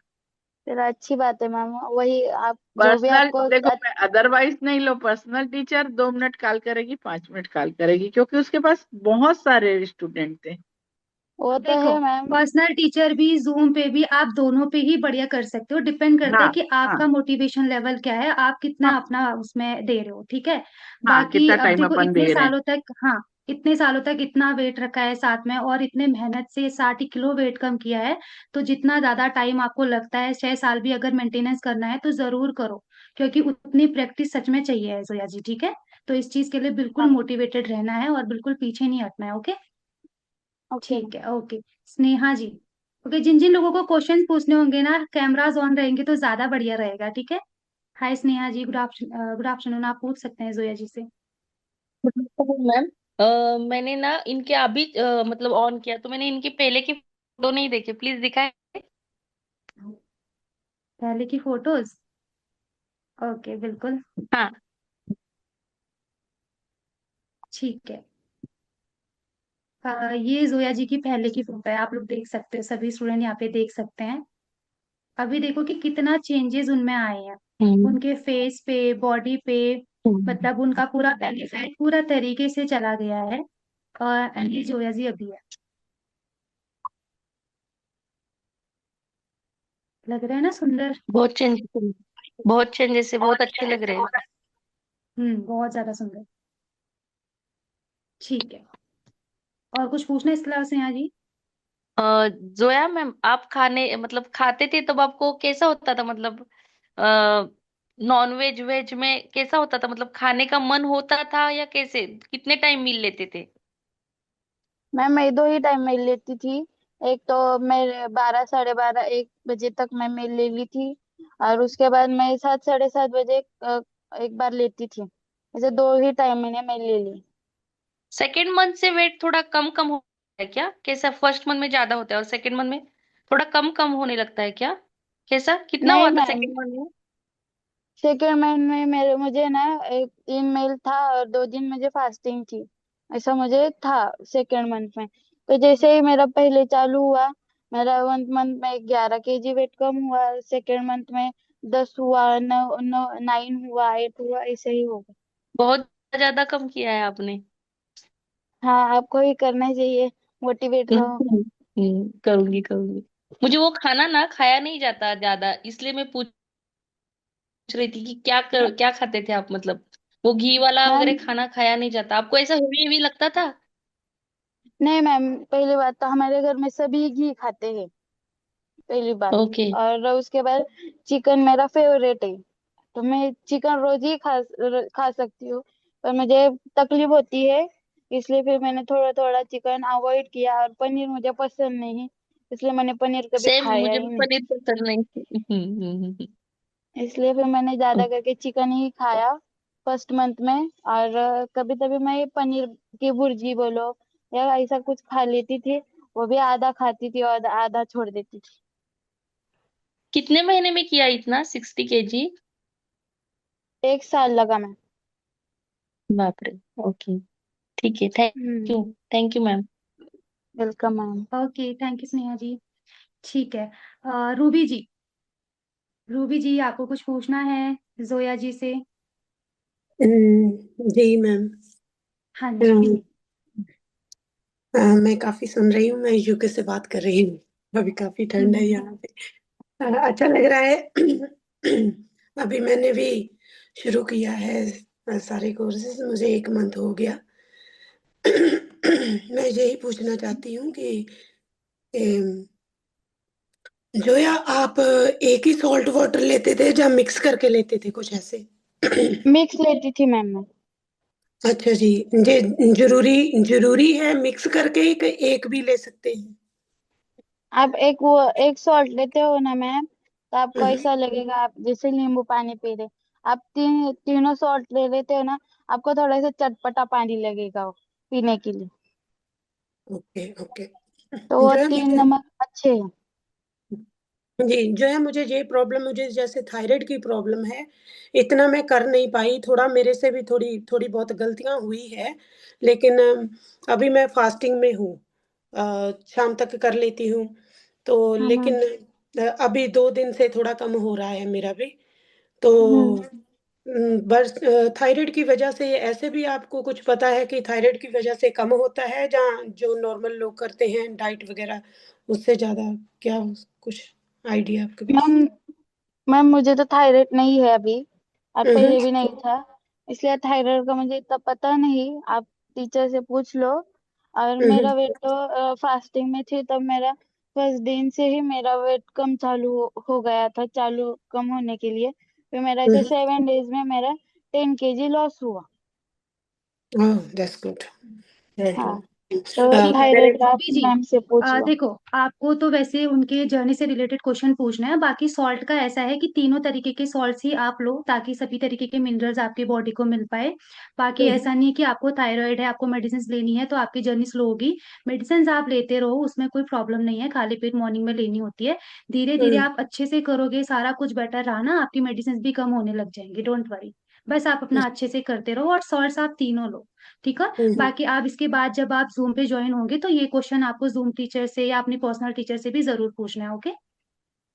फिर अच्छी बात है मैम, वही आप जो भी पर्सनल आपको देखो, मैं अदरवाइज नहीं लो, पर्सनल टीचर 2 मिनट कॉल करेगी, 5 मिनट कॉल करेगी, क्योंकि उसके पास बहुत सारे स्टूडेंट थे। वो तो देखो, है मैम। पर्सनल टीचर भी जूम पे भी आप दोनों पे ही बढ़िया कर सकते हो। डिपेंड करता है हाँ कि हाँ आपका मोटिवेशन लेवल क्या है, आप कितना हाँ अपना उसमें दे रहे हो। ठीक है। हाँ, बाकी कितना अब टाइम देखो, अपन इतने दे रहे हैं। सालों तक, हाँ, इतने सालों तक इतना वेट रखा है साथ में, और इतने मेहनत से 60 किलो वेट कम किया है। तो जितना ज्यादा टाइम आपको लगता है, 6 साल भी अगर मेंटेनेंस करना है तो जरूर करो, क्योंकि उतनी प्रैक्टिस सच में चाहिए है जोया जी। ठीक है। तो इस चीज के लिए बिल्कुल हाँ। मोटिवेटेड रहना है और बिल्कुल पीछे नहीं हटना है। ओके। Okay ma'am. ठीक है। ओके। स्नेहा जी। ओके, जिन जिन लोगों को क्वेश्चन पूछने होंगे ना, कैमराज ऑन रहेंगे तो ज्यादा बढ़िया रहेगा। ठीक है। हाय स्नेहा जी, गुड आफ्टरनून। आप पूछ सकते हैं जोया जी से। Good afternoon ma'am. मैंने ना इनके अभी मतलब ऑन किया तो मैंने इनके पहले की फोटो नहीं देखे, प्लीज दिखाए। पहले की फोटोज? ओके, बिल्कुल। हाँ। ठीक है। ये जोया जी की पहले की फोटो है, आप लोग देख सकते हो, सभी स्टूडेंट यहाँ पे देख सकते हैं। अभी देखो कि कितना चेंजेस उनमें आए हैं, हम्म। उनके फेस पे, बॉडी पे। हम्म। मतलब उनका पूरा बेनिफिट पूरा तरीके से चला गया है। और ये जोया जी अभी है। लग रहा है ना सुंदर? बहुत चेंजेस, बहुत चेंजेस है, बहुत अच्छे लग रहे हैं। बहुत ज्यादा सुंदर। ठीक है। और कुछ पूछना है इस क्लास से यहाँ जी? जोया मैम, आप खाने मतलब खाते थे तब आपको कैसा होता था, मतलब नॉन वेज वेज में कैसा होता था, मतलब खाने का मन होता था या कैसे, कितने टाइम मील लेते थे? मैं दो ही टाइम मिल लेती थी। एक तो मैं 12 साढ़े 12 1 बजे तक मैं मिल ले ली थी। और उसके बाद मैं 7 साढ़े 7 बजे एक बार लेती थी। ऐसे दो ही टाइम मैंने मिल ले ली। सेकेंड मंथ से वेट थोड़ा कम कम होता है क्या, कैसा? फर्स्ट मंथ में ज्यादा होता है और सेकेंड मंथ में थोड़ा कम कम होने लगता है क्या, कैसा? कितना नहीं हुआ था मैम, सेकेंड मंथ में? सेकेंड मंथ में मेरे मुझे ना एक 3 मील था और 2 दिन मुझे फास्टिंग थी। ऐसा मुझे था सेकेंड मंथ में। तो जैसे ही मेरा पहले चालू हुआ, मेरा 1 मंथ में 11 kg वेट कम हुआ, सेकेंड मंथ में 10 हुआ, 9 हुआ, 8 हुआ, ऐसे ही होगा। बहुत ज्यादा कम किया है आपने। हाँ, आपको ही करना ही चाहिए, मोटिवेट रहो। करूंगी करूंगी। मुझे वो खाना ना खाया नहीं जाता ज्यादा, इसलिए मैं पूछ रही थी कि क्या खाते थे आप, मतलब वो घी वाला मैम, वगैरह खाना खाया नहीं जाता आपको, ऐसा हेवी हेवी लगता था? नहीं मैम, पहली बात तो हमारे घर में सभी घी खाते हैं, पहली बात। ओके। और उसके बाद चिकन मेरा फेवरेट है। तो मैं चिकन रोज ही खा सकती हूँ। पर मुझे तकलीफ होती है, इसलिए फिर मैंने थोड़ा थोड़ा चिकन अवॉइड किया। और पनीर मुझे पसंद नहीं, इसलिए मैंने पनीर कभी सेम, खाया मुझे ही भी नहीं। पनीर पसंद नहीं। इसलिए फिर मैंने ज्यादा करके चिकन ही खाया फर्स्ट मंथ में। और कभी कभी मैं पनीर की भुर्जी बोलो या ऐसा कुछ खा लेती थी। वो भी आधा खाती थी और आधा छोड़ देती थी। कितने महीने में किया इतना 60 kg? 1 साल लगा मैं। बाप रे। ओके, ठीक है, thank hmm. You. Thank you ma'am. Welcome ma'am. Okay, thank you Sneha ji. ठीक है। रूबी जी, रूबी जी आपको कुछ पूछना है जोया जी से? जी मैम। हाँ जी। अम, मैं काफी सुन रही हूँ, मैं यूके से बात कर रही हूँ। अभी काफी ठंड है हम्म। यहाँ पे। अच्छा लग रहा है। अभी मैंने भी शुरू किया है सारे कोर्सेज, मुझे 1 मंथ हो गया। मैं यही पूछना चाहती हूँ कि अम, जोया, आप एक ही सॉल्ट वाटर लेते थे या मिक्स करके लेते थे कुछ ऐसे? मिक्स लेती थी मैम मैं। अच्छा जी। जे जरूरी जरूरी है मिक्स करके ही कि एक भी ले सकते हैं? आप एक सॉल्ट लेते हो ना मैम, तो आपको हम्म। ऐसा लगेगा आप जैसे नींबू पानी पी रहे। आप तीनों सॉल्ट ले लेते हो ना, आपको थोड़ा सा चटपटा पानी लगेगा वो पीने के लिए। Okay okay. तो वो जो है तीन मुझे नमक अच्छे हैं। जी, जो है मुझे ये प्रॉब्लम, मुझे जैसे थायराइड की प्रॉब्लम है, इतना मैं कर नहीं पाई। थोड़ा मेरे से भी थोड़ी थोड़ी बहुत गलतियां हुई है, लेकिन अभी मैं फास्टिंग में हूँ। शाम तक कर लेती हूँ। तो हाँ लेकिन मैम। अभी 2 दिन से थोड़ा कम हो रहा है मेरा भी। तो हम्म। बस थायराइड की वजह से, ऐसे भी आपको कुछ पता है कि थायराइड की वजह से कम होता है, जहाँ जो नॉर्मल लोग करते हैं डाइट वगैरह, उससे ज्यादा? क्या कुछ आइडिया आपके पास? मैम मैम मुझे तो थायराइड नहीं है अभी, और हम्म। पहले भी नहीं था। इसलिए थायराइड का मुझे इतना पता नहीं, आप टीचर से पूछ लो। और हम्म। मेरा वेट तो फास्टिंग में थी तब मेरा फर्स्ट दिन से ही मेरा वेट कम चालू हो गया था, चालू कम होने के लिए। फिर मेरा ऐसे हम्म। 7 डेज में मेरा 10 kg लॉस हुआ। ओह, दैट्स गुड। वेरी हाँ। गुड। तो मेरे थायराइड आप रूबी जी, मैम से पूछ लो। देखो आपको तो वैसे उनके जर्नी से रिलेटेड क्वेश्चन पूछना है। बाकी सॉल्ट का ऐसा है कि तीनों तरीके के सॉल्ट्स ही आप लो ताकि सभी तरीके के मिनरल्स आपकी बॉडी को मिल पाए। बाकी ऐसा नहीं है कि आपको थायराइड है, आपको मेडिसिन लेनी है तो आपकी जर्नी स्लो होगी। मेडिसिन आप लेते रहो, उसमें कोई प्रॉब्लम नहीं है, खाली पेट मॉर्निंग में लेनी होती है। धीरे धीरे आप अच्छे से करोगे, सारा कुछ बेटर रहा ना, आपकी मेडिसिन भी कम होने लग जाएंगी, डोंट वरी। बस आप अपना अच्छे से करते रहो और सॉल्ट्स आप तीनों लो, ठीक है। बाकी आप इसके बाद जब आप जूम पे ज्वाइन होंगे तो ये क्वेश्चन आपको जूम टीचर से या अपनी पर्सनल टीचर से भी जरूर पूछना है, ओके।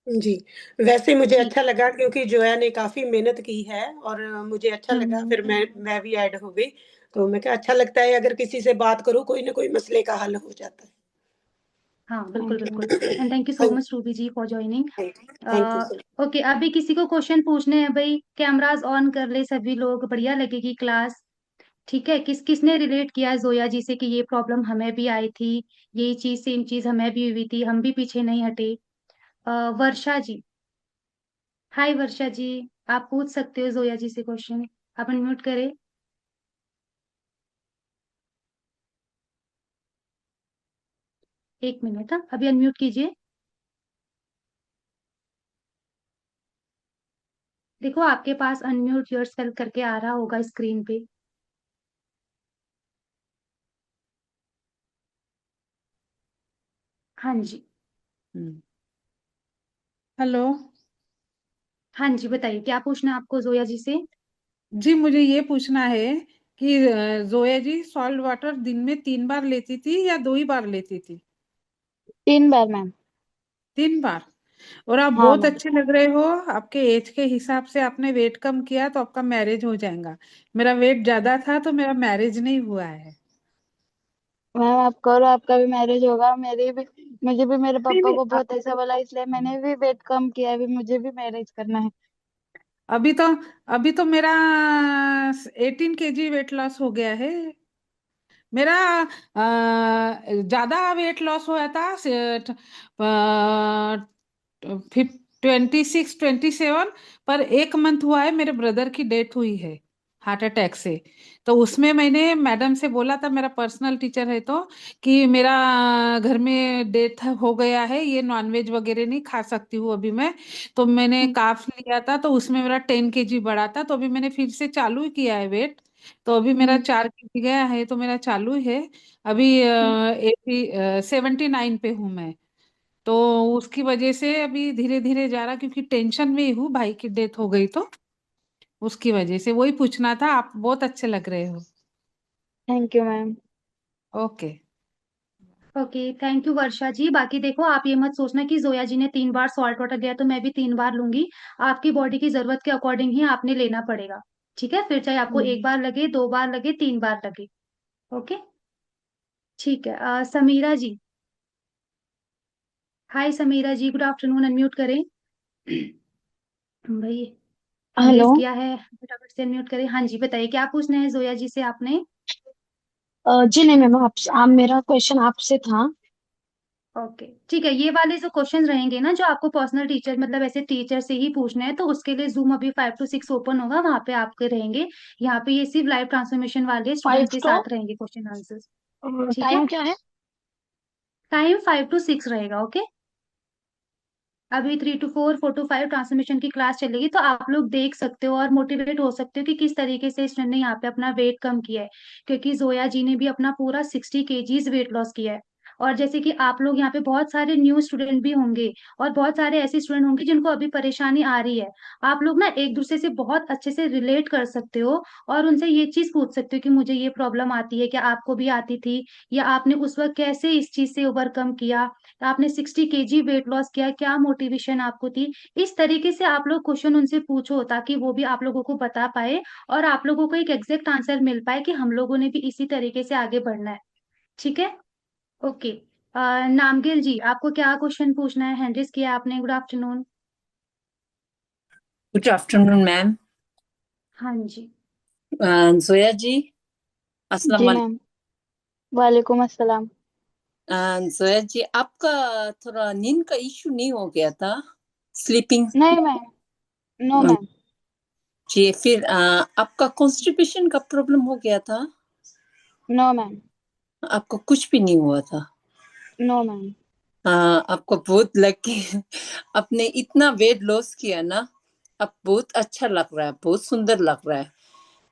जी, वैसे मुझे ठीक। अच्छा लगा क्योंकि जोया ने काफ़ी मेहनत की है और मुझे अच्छा लगा, हम्म। फिर मैं भी ऐड हो गई। तो मैं कहा अच्छा लगता है अगर किसी से बात करूँ, कोई ना कोई मसले का हल हो जाता है। हाँ बिल्कुल थैंक यू बिल्कुल। Ma'am. And thank you so much Ruby ji for joining. Thank you so okay, अभी किसी को क्वेश्चन पूछने हैं भाई, कैमरास ऑन कर ले सभी लोग, बढ़िया लगेगी क्लास। ठीक है, किसने रिलेट किया जोया जी से कि ये प्रॉब्लम हमें भी आई थी, ये चीज सेम चीज हमें भी हुई थी, हम भी पीछे नहीं हटे। वर्षा जी, हाय वर्षा जी, आप पूछ सकते हो जोया जी से क्वेश्चन, आप अनम्यूट करें। एक मिनट, हाँ अभी अनम्यूट कीजिए। देखो आपके पास अनम्यूट योरसेल्फ करके आ रहा होगा स्क्रीन पे। हाँ जी। हेलो हाँ जी बताइए, क्या पूछना है आपको जोया जी से। जी, मुझे ये पूछना है कि जोया जी सॉल्ट वाटर दिन में 3 बार लेती थी या 2 ही बार लेती थी? 3 बार मैम। 3 बार। और आप हाँ बहुत मैम। अच्छे लग रहे हो। आपके एज के हिसाब से आपने वेट कम किया तो आपका मैरिज हो जाएगा। मेरा वेट ज्यादा था तो मेरा मैरिज नहीं हुआ है। मैम आप करो, आपका भी मैरिज होगा, मेरी भी। मुझे भी मेरे नहीं पापा नहीं को बहुत ऐसा बोला, इसलिए मैंने भी वेट कम किया है, अभी मुझे भी मैरिज करना है। अभी तो अभी तो मेरा 18 kg वेट लॉस हो गया है। मेरा ज्यादा वेट लॉस हुआ था। 26 27, पर 1 मंथ हुआ है मेरे ब्रदर की डेथ हुई है हार्ट अटैक से। तो उसमें मैंने मैडम से बोला था, मेरा पर्सनल टीचर है, तो कि मेरा घर में डेथ हो गया है, ये नॉनवेज वगैरह नहीं खा सकती हूँ अभी मैं। तो मैंने काफ लिया था तो उसमें मेरा 10 kg बढ़ा था, तो अभी मैंने फिर से चालू किया है वेट। तो अभी मेरा 4 kg गया है, तो मेरा चालू है। अभी 79 पे हूँ मैं। तो उसकी वजह से अभी धीरे धीरे जा रहा, क्योंकि टेंशन में ही हूँ, भाई की डेथ हो गई तो उसकी वजह से वही पूछना था। आप बहुत अच्छे लग रहे हो। Thank you ma'am. Okay. Okay thank you Varsha ji. बाकी देखो आप ये मत सोचना कि जोया जी ने 3 बार सॉल्ट वाटर लिया तो मैं भी 3 बार लूंगी। आपकी बॉडी की जरूरत के अकॉर्डिंग ही आपने लेना पड़ेगा। ठीक है, फिर चाहे आपको 1 बार लगे, 2 बार लगे, 3 बार लगे। ओके। ठीक है, समीरा जी, हाय समीरा जी, गुड आफ्टरनून, अनम्यूट करें। भाई हैंड हेलो। रेज किया है, फटाफट से अनम्यूट करें। हाँ जी बताइए, क्या पूछना है जोया जी से आपने। जी नहीं मैम, आप मेरा क्वेश्चन आपसे था। ओके ठीक है, ये वाले जो क्वेश्चन रहेंगे ना जो आपको पर्सनल टीचर मतलब ऐसे टीचर से ही पूछना है, तो उसके लिए जूम अभी 5 to 6 ओपन होगा, वहां पे आपके रहेंगे। यहाँ पे ये सिर्फ लाइव ट्रांसफॉर्मेशन वाले फाइव स्टूडेंट के तो साथ रहेंगे क्वेश्चन आंसर्स। ठीक है, टाइम क्या है? टाइम 5 to 6 रहेगा, ओके। अभी 3 to 4, 4 to 5 ट्रांसफॉर्मेशन की क्लास चलेगी, तो आप लोग देख सकते हो और मोटिवेट हो सकते हो कि किस तरीके से स्टूडेंट ने यहाँ पे अपना वेट कम किया है। क्योंकि जोया जी ने भी अपना पूरा 60 kgs वेट लॉस किया है। और जैसे कि आप लोग यहाँ पे बहुत सारे न्यू स्टूडेंट भी होंगे और बहुत सारे ऐसे स्टूडेंट होंगे जिनको अभी परेशानी आ रही है। आप लोग ना एक दूसरे से बहुत अच्छे से रिलेट कर सकते हो और उनसे ये चीज पूछ सकते हो कि मुझे ये प्रॉब्लम आती है, क्या आपको भी आती थी, या आपने उस वक्त कैसे इस चीज से ओवरकम किया, आपने 60 kg वेट लॉस किया, क्या मोटिवेशन आपको थी। इस तरीके से आप लोग क्वेश्चन उनसे पूछो ताकि वो भी आप लोगों को बता पाए और आप लोगों को एक एग्जैक्ट आंसर मिल पाए कि हम लोगों ने भी इसी तरीके से आगे बढ़ना है। ठीक है, ओके। नामगिल जी, आपको क्या क्वेश्चन पूछना है, हैंड रेज किया आपने, good afternoon. Good afternoon ma'am. हाँ जी। जोया जी, अस्सलाम जी वालेकुम। मैम। वालेकुम अस्सलाम। जोया जी, आपका थोड़ा नींद का इश्यू नहीं हो गया था? स्लीपिंग? नहीं मैम। No ma'am. जी, फिर आपका कॉन्स्टिपेशन का प्रॉब्लम हो गया था? No ma'am. आपको कुछ भी नहीं हुआ था? No ma'am. हाँ, आपको बहुत लकी। आपने इतना वेट लॉस किया ना, आप बहुत अच्छा लग रहा है, बहुत सुंदर लग रहा है।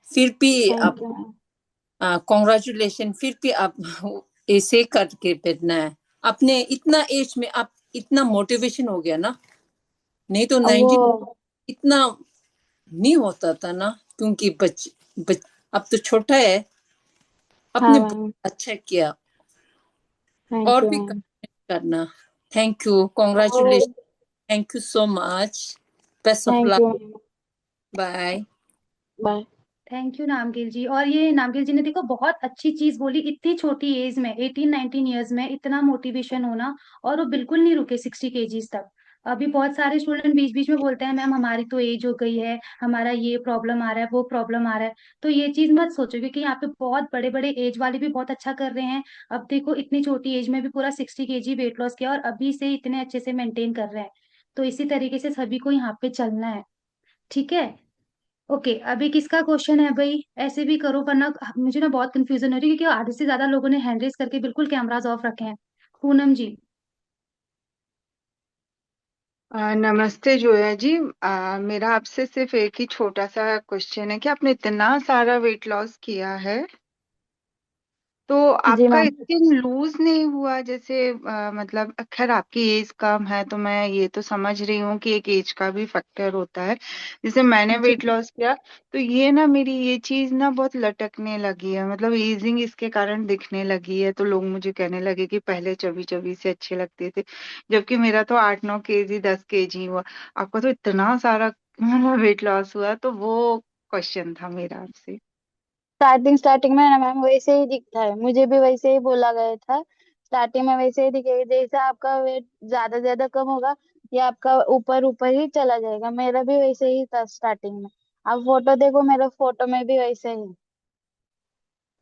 फिर भी आप थैंक यू मैम। कॉन्ग्रेचुलेशन। फिर भी आप ऐसे करके बैठना है। अपने इतना एज में आप इतना मोटिवेशन हो गया ना, नहीं तो वो 90 इतना नहीं होता था ना, क्योंकि अब तो छोटा है। हाँ आपने बहुत मैम। अच्छा किया, थैंक और यू भी मैम। करना। Thank you, congratulation, thank you so much, best of thank luck, you ma'am. Bye. Bye. Thank you Namgil ji. और ये नामगिल जी ने देखो बहुत अच्छी चीज बोली, इतनी छोटी एज में 18-19 ईयर्स में इतना मोटिवेशन होना, और वो बिल्कुल नहीं रुके 60 केजीज तक। अभी बहुत सारे स्टूडेंट बीच बीच में बोलते हैं मैम हमारी तो एज हो गई है, हमारा ये प्रॉब्लम आ रहा है, वो प्रॉब्लम आ रहा है। तो ये चीज मत सोचो, क्योंकि यहाँ पे बहुत बड़े बड़े एज वाले भी बहुत अच्छा कर रहे हैं। अब देखो इतनी छोटी एज में भी पूरा 60 केजी वेट लॉस किया, और अभी से इतने अच्छे से मेंटेन कर रहे हैं। तो इसी तरीके से सभी को यहाँ पे चलना है। ठीक है। ओके, अभी किसका क्वेश्चन है भाई? ऐसे भी करो, वरना मुझे ना बहुत कंफ्यूजन हो रही है, क्योंकि आधे से ज्यादा लोगों ने हैंड रेस करके बिल्कुल कैमराज ऑफ रखे हैं। पूनम जी। नमस्ते जोया जी। मेरा आपसे सिर्फ एक ही छोटा सा क्वेश्चन है कि आपने इतना सारा वेट लॉस किया है, तो जी आपका मैम। स्किन लूज नहीं हुआ? जैसे मतलब खैर आपकी एज कम है, तो मैं ये तो समझ रही हूँ कि एक एज का भी फैक्टर होता है। जैसे मैंने जी वेट लॉस किया, तो ये ना मेरी ये चीज ना बहुत लटकने लगी है, मतलब एजिंग इसके कारण दिखने लगी है। तो लोग मुझे कहने लगे कि पहले चबी चबी से अच्छे लगते थे, जबकि मेरा तो 8-9 केजी 10 केजी हुआ। आपका तो इतना सारा मतलब वेट लॉस हुआ, तो वो क्वेश्चन था मेरा आपसे। स्टार्टिंग स्टार्टिंग में ना मैम वैसे ही दिखता है, मुझे भी वैसे ही बोला गया था। स्टार्टिंग में वैसे ही दिखेगा, जैसे आपका वेट ज्यादा ज्यादा कम होगा या आपका ऊपर ऊपर ही चला जाएगा। मेरा भी वैसे ही था स्टार्टिंग में। आप फोटो देखो, मेरा फोटो में भी वैसे ही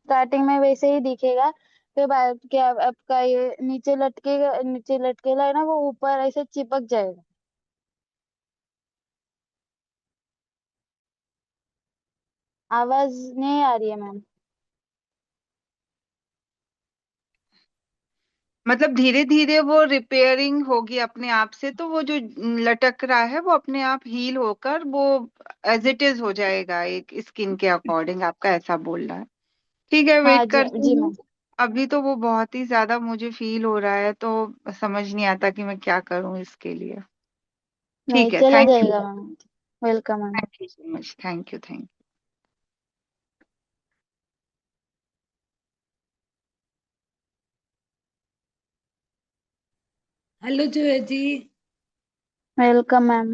स्टार्टिंग में वैसे ही दिखेगा। फिर बाद क्या आपका ये नीचे लटकेगा, नीचे लटकेगा है ना, वो ऊपर ऐसे चिपक जाएगा। आवाज नहीं आ रही है मैम। मतलब धीरे धीरे वो रिपेयरिंग होगी अपने आप से, तो वो जो लटक रहा है वो अपने आप हील होकर वो एज इट इज हो जाएगा एक स्किन के अकॉर्डिंग, आपका ऐसा बोल रहा है? ठीक है, हाँ वेट जी करती जी हूँ। मैम। अभी तो वो बहुत ही ज्यादा मुझे फील हो रहा है, तो समझ नहीं आता कि मैं क्या करूँ इसके लिए। नहीं ठीक है, चला थैंक यू। जाएगा ma'am. Welcome ma'am. Thank you so much, thank you, thank hello Zoya ji. Welcome ma'am.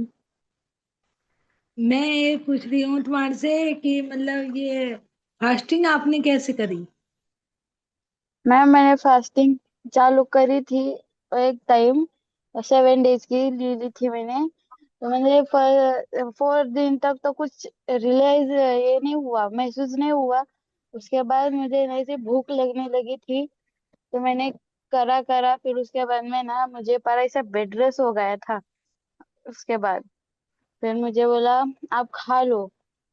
मैं ये पूछ रही हूँ तुम्हारे से कि मतलब ये फास्टिंग आपने कैसे करी? मैम मैंने फास्टिंग चालू करी थी एक टाइम, 7 डेज की ली थी मैंने। तो मैंने 4 दिन तक तो कुछ रियलाइज ये नहीं हुआ, महसूस नहीं हुआ। उसके बाद मुझे ऐसे भूख लगने लगी थी, तो मैंने करा करा, फिर उसके बाद में ना मुझे पर ऐसा बेड रेस्ट हो गया था। उसके बाद फिर मुझे बोला आप खा लो।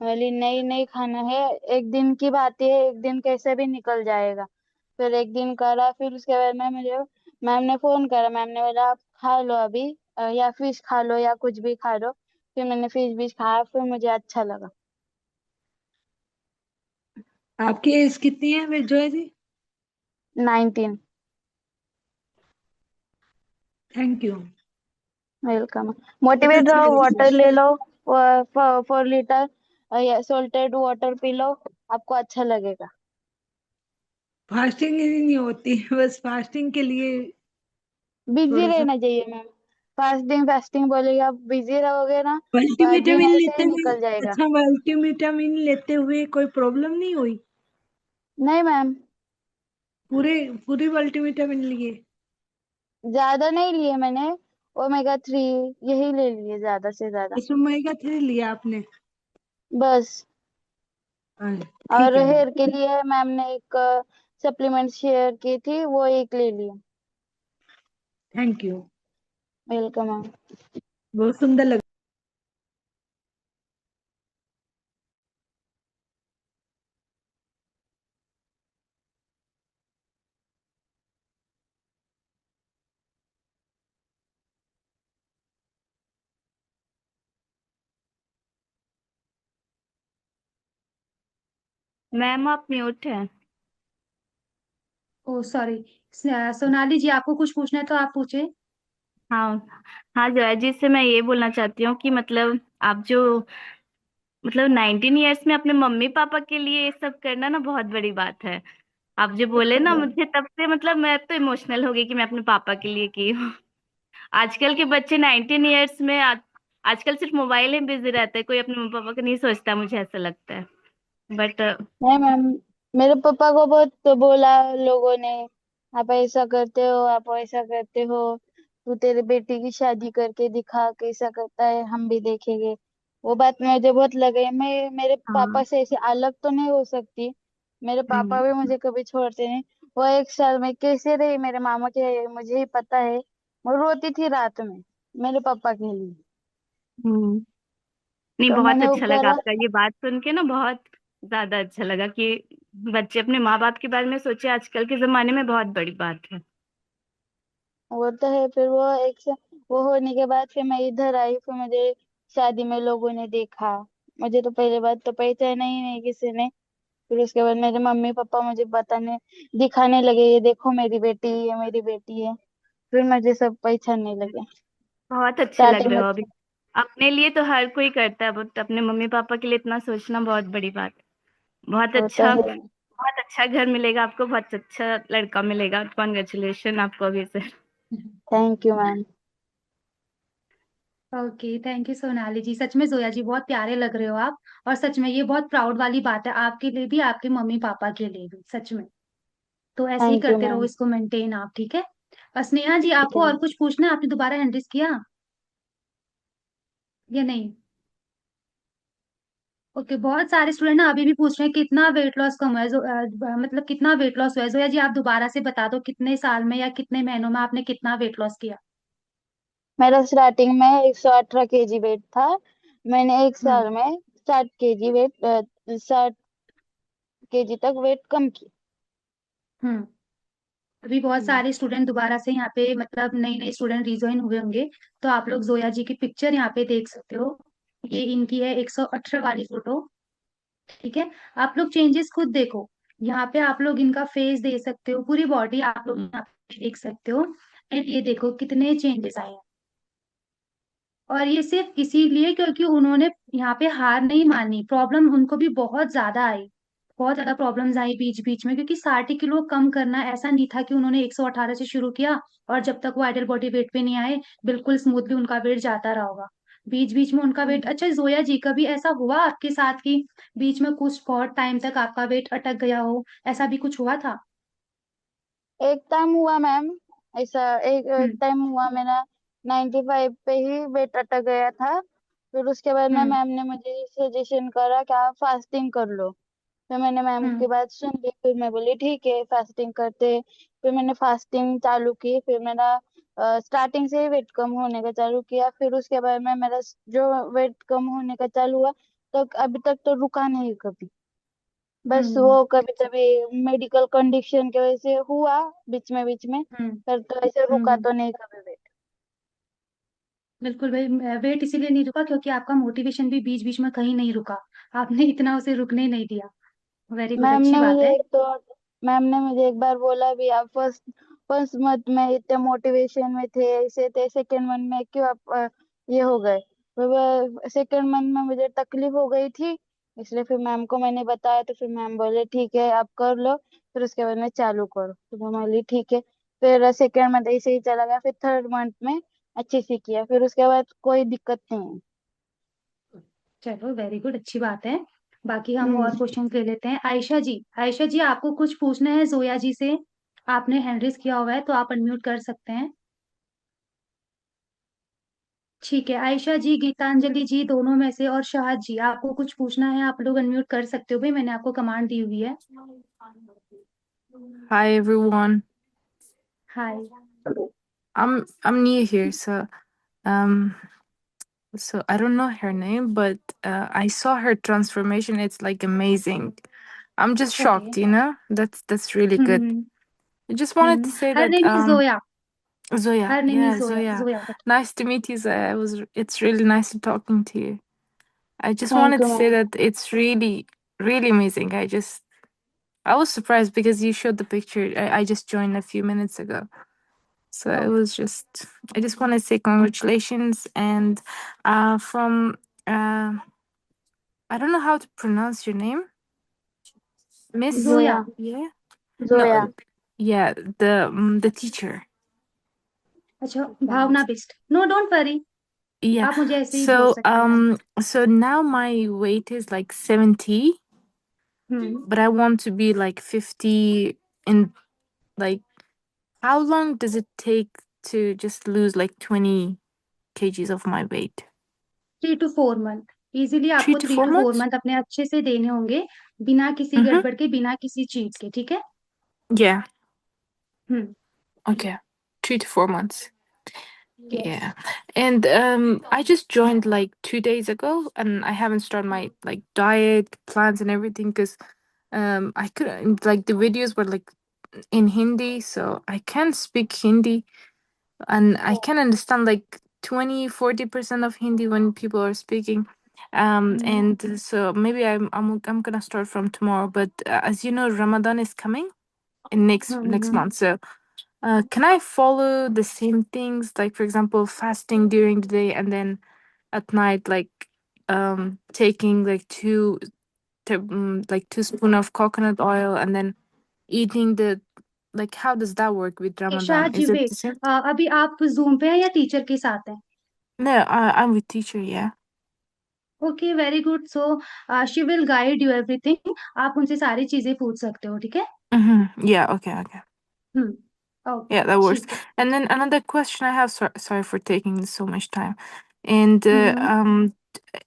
मैं बोली नहीं नहीं खाना है, एक दिन की बात है, एक दिन कैसे भी निकल जाएगा। फिर एक दिन करा, फिर उसके बाद में मुझे मैम ने फोन करा, मैम ने बोला आप खा लो अभी, या फिश खा लो या कुछ भी खा लो। फिर मैंने फिश भी खाया, फिर मुझे अच्छा लगा। आपकी एज कितनी है फिर जोया जी? 19। Thank you. वेलकम। बहुत मोटिवेट अच्छा रहो, लगा वाटर सुन ले लो, 4 लीटर या सोल्टेड वाटर पी लो, आपको अच्छा लगेगा। फास्टिंग ही नहीं होती, बस फास्टिंग के लिए बिजी थोड़ा सा रहना चाहिए मैम। फास्टिंग फास्टिंग बोलेगे, आप बिजी रहोगे ना, दिन मल्टीविटामिन ऐसे लेते ही हुए। निकल जाएगा। अच्छा, मल्टीविटामिन लेते हुए कोई प्रॉब्लम नहीं हुई? नहीं मैम। पूरे पूरी मल्टीविटामिन लिए? ज्यादा नहीं लिए मैंने, ओमेगा 3 यही ले लिए ज्यादा से ज्यादा। बस ओमेगा 3 लिया आपने? बस। हाँ, और ठीक है। हेयर के लिए मैम ने एक सप्लीमेंट शेयर की थी, वो एक ले लिया। Thank you. Welcome ma'am. बहुत सुंदर लगा। मैम आप म्यूट है। ओ सॉरी। सोनाली जी, आपको कुछ पूछना है तो आप पूछे। हाँ हाँ जया जी से मैं ये बोलना चाहती हूँ कि मतलब आप जो मतलब 19 ईयर्स में अपने मम्मी पापा के लिए ये सब करना ना बहुत बड़ी बात है। आप जो बोले ना, मुझे तब से मतलब मैं तो इमोशनल हो गई कि मैं अपने पापा के लिए की हूँ। आजकल के बच्चे 19 ईयर्स में आजकल सिर्फ मोबाइल में बिजी रहते हैं, कोई अपने मम्मी पापा का नहीं सोचता, मुझे ऐसा लगता है। बट नहीं मैम, मेरे पापा को बहुत तो बोला लोगों ने, आप ऐसा करते हो, आप ऐसा करते हो, तू तेरे बेटी की शादी करके दिखा कैसा करता है, हम भी देखेंगे। वो बात मुझे बहुत लगी। मैं मेरे पापा हाँ। से ऐसे अलग तो नहीं हो सकती, मेरे पापा हम्म। भी मुझे कभी छोड़ते नहीं। वो 1 साल में कैसे रही मेरे मामा के मुझे ही पता है। मैं रोती थी रात में मेरे पापा के लिए। हम्म। नहीं, तो बहुत मैंने वो अच्छा लगा करा। आपका ये बात सुन के ना, बहुत ज्यादा अच्छा लगा कि बच्चे अपने माँ बाप के बारे में सोचे, आजकल के जमाने में बहुत बड़ी बात है। वो तो है। फिर वो वो होने के बाद फिर मैं इधर आई, फिर मुझे शादी में लोगों ने देखा। मुझे तो पहले बात तो पहचाना ही नहीं किसी ने। फिर उसके बाद मेरे मम्मी पापा मुझे बताने दिखाने लगे, ये देखो मेरी बेटी, ये मेरी बेटी है। फिर मुझे सब पहचानने लगे। बहुत अच्छे लग स्टार्टिंग रहे में हो अभी। अपने लिए तो हर कोई करता है, बट अपने मम्मी पापा के लिए इतना सोचना बहुत बड़ी बात है। बहुत होता अच्छा, है। बहुत अच्छा घर मिलेगा आपको, बहुत अच्छा लड़का मिलेगा। कॉन्ग्रेचुलेशन आपको अभी से। Thank you ma'am. Okay, thank you Sonali ji. सच में जोया जी बहुत प्यारे लग रहे हो आप। और सच में ये बहुत प्राउड वाली बात है, आपके लिए भी, आपके मम्मी पापा के लिए भी, सच में। तो ऐसे ही थैंक यू करते रहो, मैम। इसको मेंटेन आप, ठीक है। और स्नेहा जी, ठीक आपको है। और कुछ पूछना है? आपने दोबारा हैंड किया या नहीं? ओके, बहुत सारे स्टूडेंट ना अभी भी पूछ रहे हैं कितना वेट लॉस कम हुआ है, मतलब कितना वेट लॉस हुआ है। जोया जी, आप दोबारा से बता दो, कितने साल में या कितने महीनों में आपने कितना वेट लॉस किया? मेरा स्टार्टिंग में 118 kg वेट था। मैंने 1 साल हम्म। में 60 kg वेट 60 kg तक वेट कम किया। हम्म। अभी बहुत हम्म। सारे स्टूडेंट दोबारा से यहाँ पे, मतलब नए नए स्टूडेंट रिज्वाइन हुए होंगे। तो आप लोग जोया जी की पिक्चर यहाँ पे देख सकते हो। ये इनकी है 118 वाली फोटो। ठीक है। आप लोग चेंजेस खुद देखो। यहाँ पे आप लोग इनका फेस दे सकते हो, पूरी बॉडी आप लोग यहाँ पे देख सकते हो। एंड ये देखो कितने चेंजेस आए हैं। और ये सिर्फ इसीलिए क्योंकि उन्होंने यहाँ पे हार नहीं मानी। प्रॉब्लम उनको भी बहुत ज्यादा आई, बहुत ज्यादा प्रॉब्लम्स आई बीच बीच में, क्योंकि 60 किलो कम करना ऐसा नहीं था कि उन्होंने 118 से शुरू किया और जब तक वो आइडल बॉडी वेट पे नहीं आए बिल्कुल स्मूथली उनका वेट जाता रहा होगा। बीच बीच में उनका वेट, अच्छा जोया जी, कभी ऐसा हुआ आपके साथ कि बीच में कुछ बहुत टाइम तक आपका वेट अटक गया हो? ऐसा भी कुछ हुआ था? एक टाइम हुआ मैम ऐसा। एक हम्म। टाइम हुआ मेरा 95 पे ही वेट अटक गया था। फिर उसके बाद में हम्म। मैम ने मुझे सजेशन करा कि आप फास्टिंग कर लो। फिर मैंने मैम की हम्म। बात सुन ली, फिर मैं बोली ठीक है फास्टिंग करते। फिर मैंने फास्टिंग चालू की। फिर मेरा स्टार्टिंग से ही वेट कम होने का चालू किया। फिर उसके बाद में मेरा जो वेट कम होने का चालू हुआ, तो अभी तक तो रुका नहीं कभी। बस हम्म। वो कभी कभी मेडिकल कंडीशन की वजह से हुआ बीच में। हम्म। पर तो ऐसे रुका हम्म। तो नहीं कभी वेट। बिल्कुल भाई, वेट इसीलिए नहीं रुका क्योंकि आपका मोटिवेशन भी बीच बीच में कहीं नहीं रुका। आपने इतना उसे रुकने नहीं दिया। वेरी गुड, मैम अच्छी ने बात मुझे है। एक तो मैम ने मुझे एक बार बोला भी, आप फर्स्ट फर्स्ट मंथ में इतने मोटिवेशन में थे, ऐसे थे, सेकेंड मंथ में क्यों आप ये हो गए। फिर सेकेंड मंथ में मुझे तकलीफ हो गई थी, इसलिए फिर मैम को मैंने बताया। तो फिर मैम बोले ठीक है आप कर लो, फिर उसके बाद में चालू करो। तो मैं बोली ठीक है। फिर सेकेंड मंथ ऐसे ही चला गया, फिर थर्ड मंथ में अच्छे से किया, फिर उसके बाद कोई दिक्कत नहीं चलो वेरी गुड, अच्छी बात है। बाकी हम है। और क्वेश्चन ले लेते हैं। आयशा जी, आयशा जी, आपको कुछ पूछना है जोया जी से? आपने हैंड रेज किया हुआ है तो आप अनम्यूट कर सकते हैं। ठीक है, आयशा जी, गीतांजलि जी, दोनों में से, और शहद जी, आपको कुछ पूछना है? आप लोग अनम्यूट कर सकते हो भाई, मैंने आपको कमांड दी हुई है। Hi everyone. Hi. I'm new here, um so I don't know her name, but I saw her transformation. It's like amazing. I'm just okay. shocked, you know? That's really good. Hmm. I just wanted to hmm. say her that name is Zoya. Zoya, her name is yeah, Zoya, Zoya. Zoya बता। Nice to meet you, Zoya. It's really nice to talking to you. I just thank wanted you to say ma'am. that it's really, really amazing. I just I was surprised because you showed the picture. I just joined a few minutes ago. So it was just, I just want to say congratulations. And from, I don't know how to pronounce your name. Miss? Zoya. Yeah? Zoya. No, yeah, the teacher. अच्छा, Bhavna Bisht. No don't worry, Yeah. आप मुझे ऐसे ही बोल सकते हैं। So now my weight is like 70, but I want to be like 50 in like, how long does it take to just lose like 20 kgs of my weight? 3 to 4 month. Easily 3 आपको to 3 4 to 4 months? Month अपने अच्छे से देने होंगे, बिना किसी Mm-hmm. गड़बड़ के, बिना किसी चीट के, ठीक है? Yeah. Hmm. Okay. 3 to 4 months. Yes. Yeah. And I just joined like 2 days ago, and I haven't started my like diet plans and everything because I couldn't, like, the videos were like in Hindi, so I can't speak Hindi, and I can understand like 20-40% of Hindi when people are speaking. And so maybe I'm gonna start from tomorrow. But as you know, Ramadan is coming in next month, so can I follow the same things, like for example, fasting during the day and then at night, like taking like like 2 spoon of coconut oil and then eating the, like, how does that work with इशा Ramadan? जी Is it wait, the same? अभी आप zoom पे हैं या teacher के साथ हैं? No, I'm with teacher, yeah. Okay, very good. So she will guide you everything, आप उनसे सारी चीजें पूछ सकते हो, ठीक है? Mm-hmm. Yeah, okay. Hmm. Okay, Yeah, that works. ठीक है। And then another question I have, sorry for taking so much time. And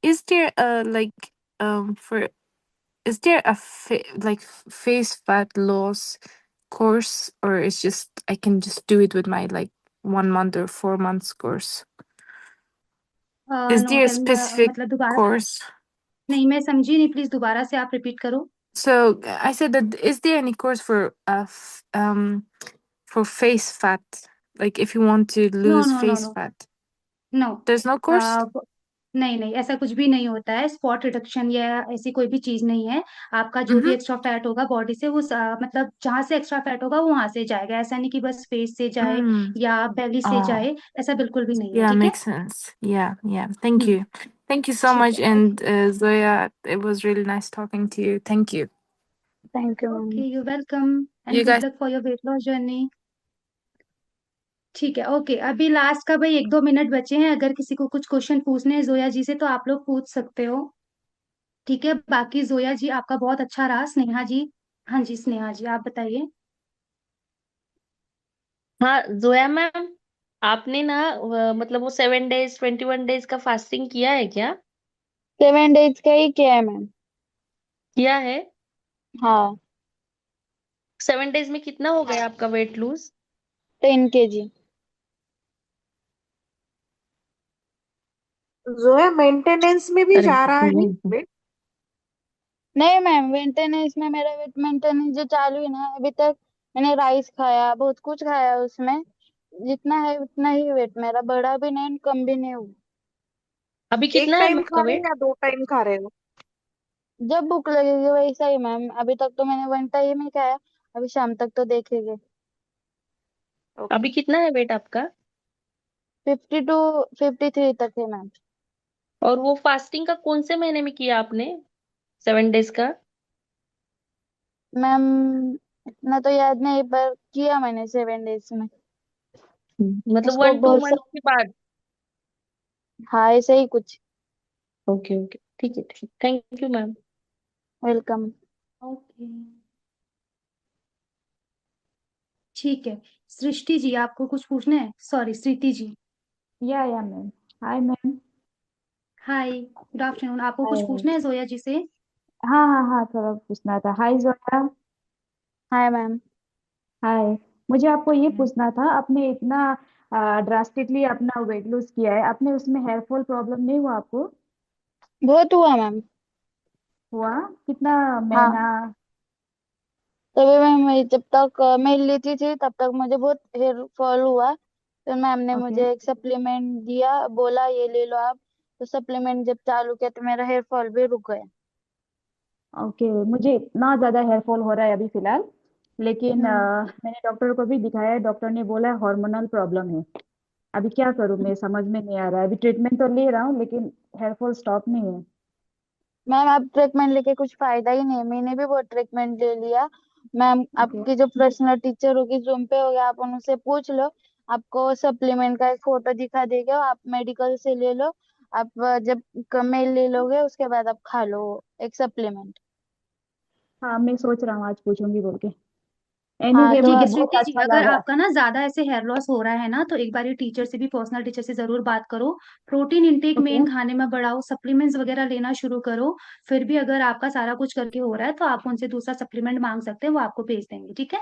is there like for is there a like face fat loss course, or it's just I can just do it with my like 1 month or 4 months course? Is no, there a specific मतलब दोबारा, course? नहीं, मैं समझी नहीं, please दोबारा से आप repeat करो। So I said that, is there any course for face fat? Like if you want to no lose no no face no fat, no, there's no course? नहीं नहीं, ऐसा कुछ भी नहीं होता है। स्पॉट रिडक्शन या ऐसी कोई भी चीज नहीं है। आपका जो भी Mm-hmm. एक्स्ट्रा फैट होगा बॉडी से, वो मतलब जहां से एक्स्ट्रा फैट होगा वो वहां से जाएगा। ऐसा नहीं कि बस फेस से जाए या बेली से Oh, जाए, ऐसा बिल्कुल भी नहीं है, yeah, ठीक है? makes sense. Yeah. Thank hmm. you. Thank you so ठीक much. है, And Zoya, it was really nice talking to you. Thank you. Thank you okay, ma'am. You welcome and You good guys. Luck for your weight loss journey. ठीक है, okay, अभी last का भाई 1-2 minute बचे हैं। अगर किसी को कुछ क्वेश्चन पूछने हैं जोया जी से तो आप लोग पूछ सकते हो, ठीक है? बाकी जोया जी आपका बहुत अच्छा रहा। स्नेहा जी, हाँ जी, स्नेहा जी आप बताइए। हाँ जोया मैम, आपने ना मतलब वो 7 डेज 21 डेज का फास्टिंग किया है क्या? 7 days का ही किया है मैम। किया है। हाँ। 7 डेज में कितना हो गया आपका weight lose? 10 kg। Zoya maintenance में भी अरे जा रहा है हम्म। वेट? नहीं मैम, मेंटेनेंस में मेरा वेट मेंटेनेंस जो चालू है ना, अभी तक मैंने राइस खाया, बहुत कुछ खाया उसमें। जितना है उतना ही वेट मेरा, बढ़ा भी नहीं कम भी नहीं हुआ। अभी एक कितना है टाइम खा आपका रहे हो वेट? या 2 टाइम खा रहे हो? जब भूख लगेगी वैसा ही मैम, अभी तक तो मैंने 1 टाइम ही खाया। अभी शाम तक तो देखेंगे। ओके। अभी कितना है वेट आपका? 52-53 तक है मैम। और वो फास्टिंग का कौन से महीने में किया आपने, 7 डेज का? मैम इतना तो याद नहीं, पर किया मैंने 7 days में। मतलब उसको 1-2 मंथ के बाद? हाँ, ऐसे ही कुछ। ओके ओके, ठीक है ठीक, thank you ma'am. Welcome. Okay, ठीक है। सृष्टि जी आपको कुछ पूछना है? सॉरी, स्थिति जी। या ma'am. Hi ma'am. Hi, good afternoon. आपको कुछ हाय। पूछना है जोया जी से? हाँ हाँ हाँ, थोड़ा पूछना था। Hi Zoya. Hi ma'am. Hi. मुझे आपको ये पूछना था, आपने इतना ड्रास्टिकली अपना वेट लूज किया है, आपने उसमें हेयर फॉल प्रॉब्लम नहीं हुआ आपको? बहुत हुआ मैम। हुआ? कितना हाँ, महीना? तभी मैं जब तक मैं लेती थी तब तक मुझे बहुत हेयर फॉल हुआ। फिर मैम ने ओके। मुझे एक सप्लीमेंट दिया, बोला ये ले लो आप। तो सप्लीमेंट जब चालू किया तो मेरा हेयर फॉल भी रुक गया। ओके, मुझे इतना ज्यादा हेयर फॉल हो रहा है अभी फिलहाल, लेकिन हम्म। मैंने डॉक्टर को भी दिखाया, डॉक्टर ने बोला है हार्मोनल प्रॉब्लम है। अभी क्या करूं, मैं समझ में नहीं आ रहा है। अभी ट्रीटमेंट तो ले रहा हूँ लेकिन हेयर फॉल स्टॉप नहीं है। मैम आप ट्रीटमेंट लेके कुछ फायदा ही नहीं है, मैंने भी बहुत ट्रीटमेंट ले लिया। Ma'am okay. आपकी जो पर्सनल टीचर होगी जूम पे होगी, आप उनसे पूछ लो। आपको सप्लीमेंट का एक फोटो दिखा देगा, आप मेडिकल से ले लो। आप जब मेल ले लोगे उसके बाद आप खा लो एक सप्लीमेंट। हाँ, मैं सोच रहा हूँ आज पूछूंगी बोल के। हाँ एनीवे तो ठीक है मुझे आप बहुत स्वीटी जी, अच्छा अगर लगा। आपका ना ज्यादा ऐसे हेयर लॉस हो रहा है ना, तो एक बार टीचर से भी, पर्सनल टीचर से जरूर बात करो। Protein intake okay. मेन खाने में बढ़ाओ, सप्लीमेंट्स वगैरह लेना शुरू करो। फिर भी अगर आपका सारा कुछ करके हो रहा है तो आप उनसे दूसरा सप्लीमेंट मांग सकते हैं, वो आपको भेज देंगे, ठीक है।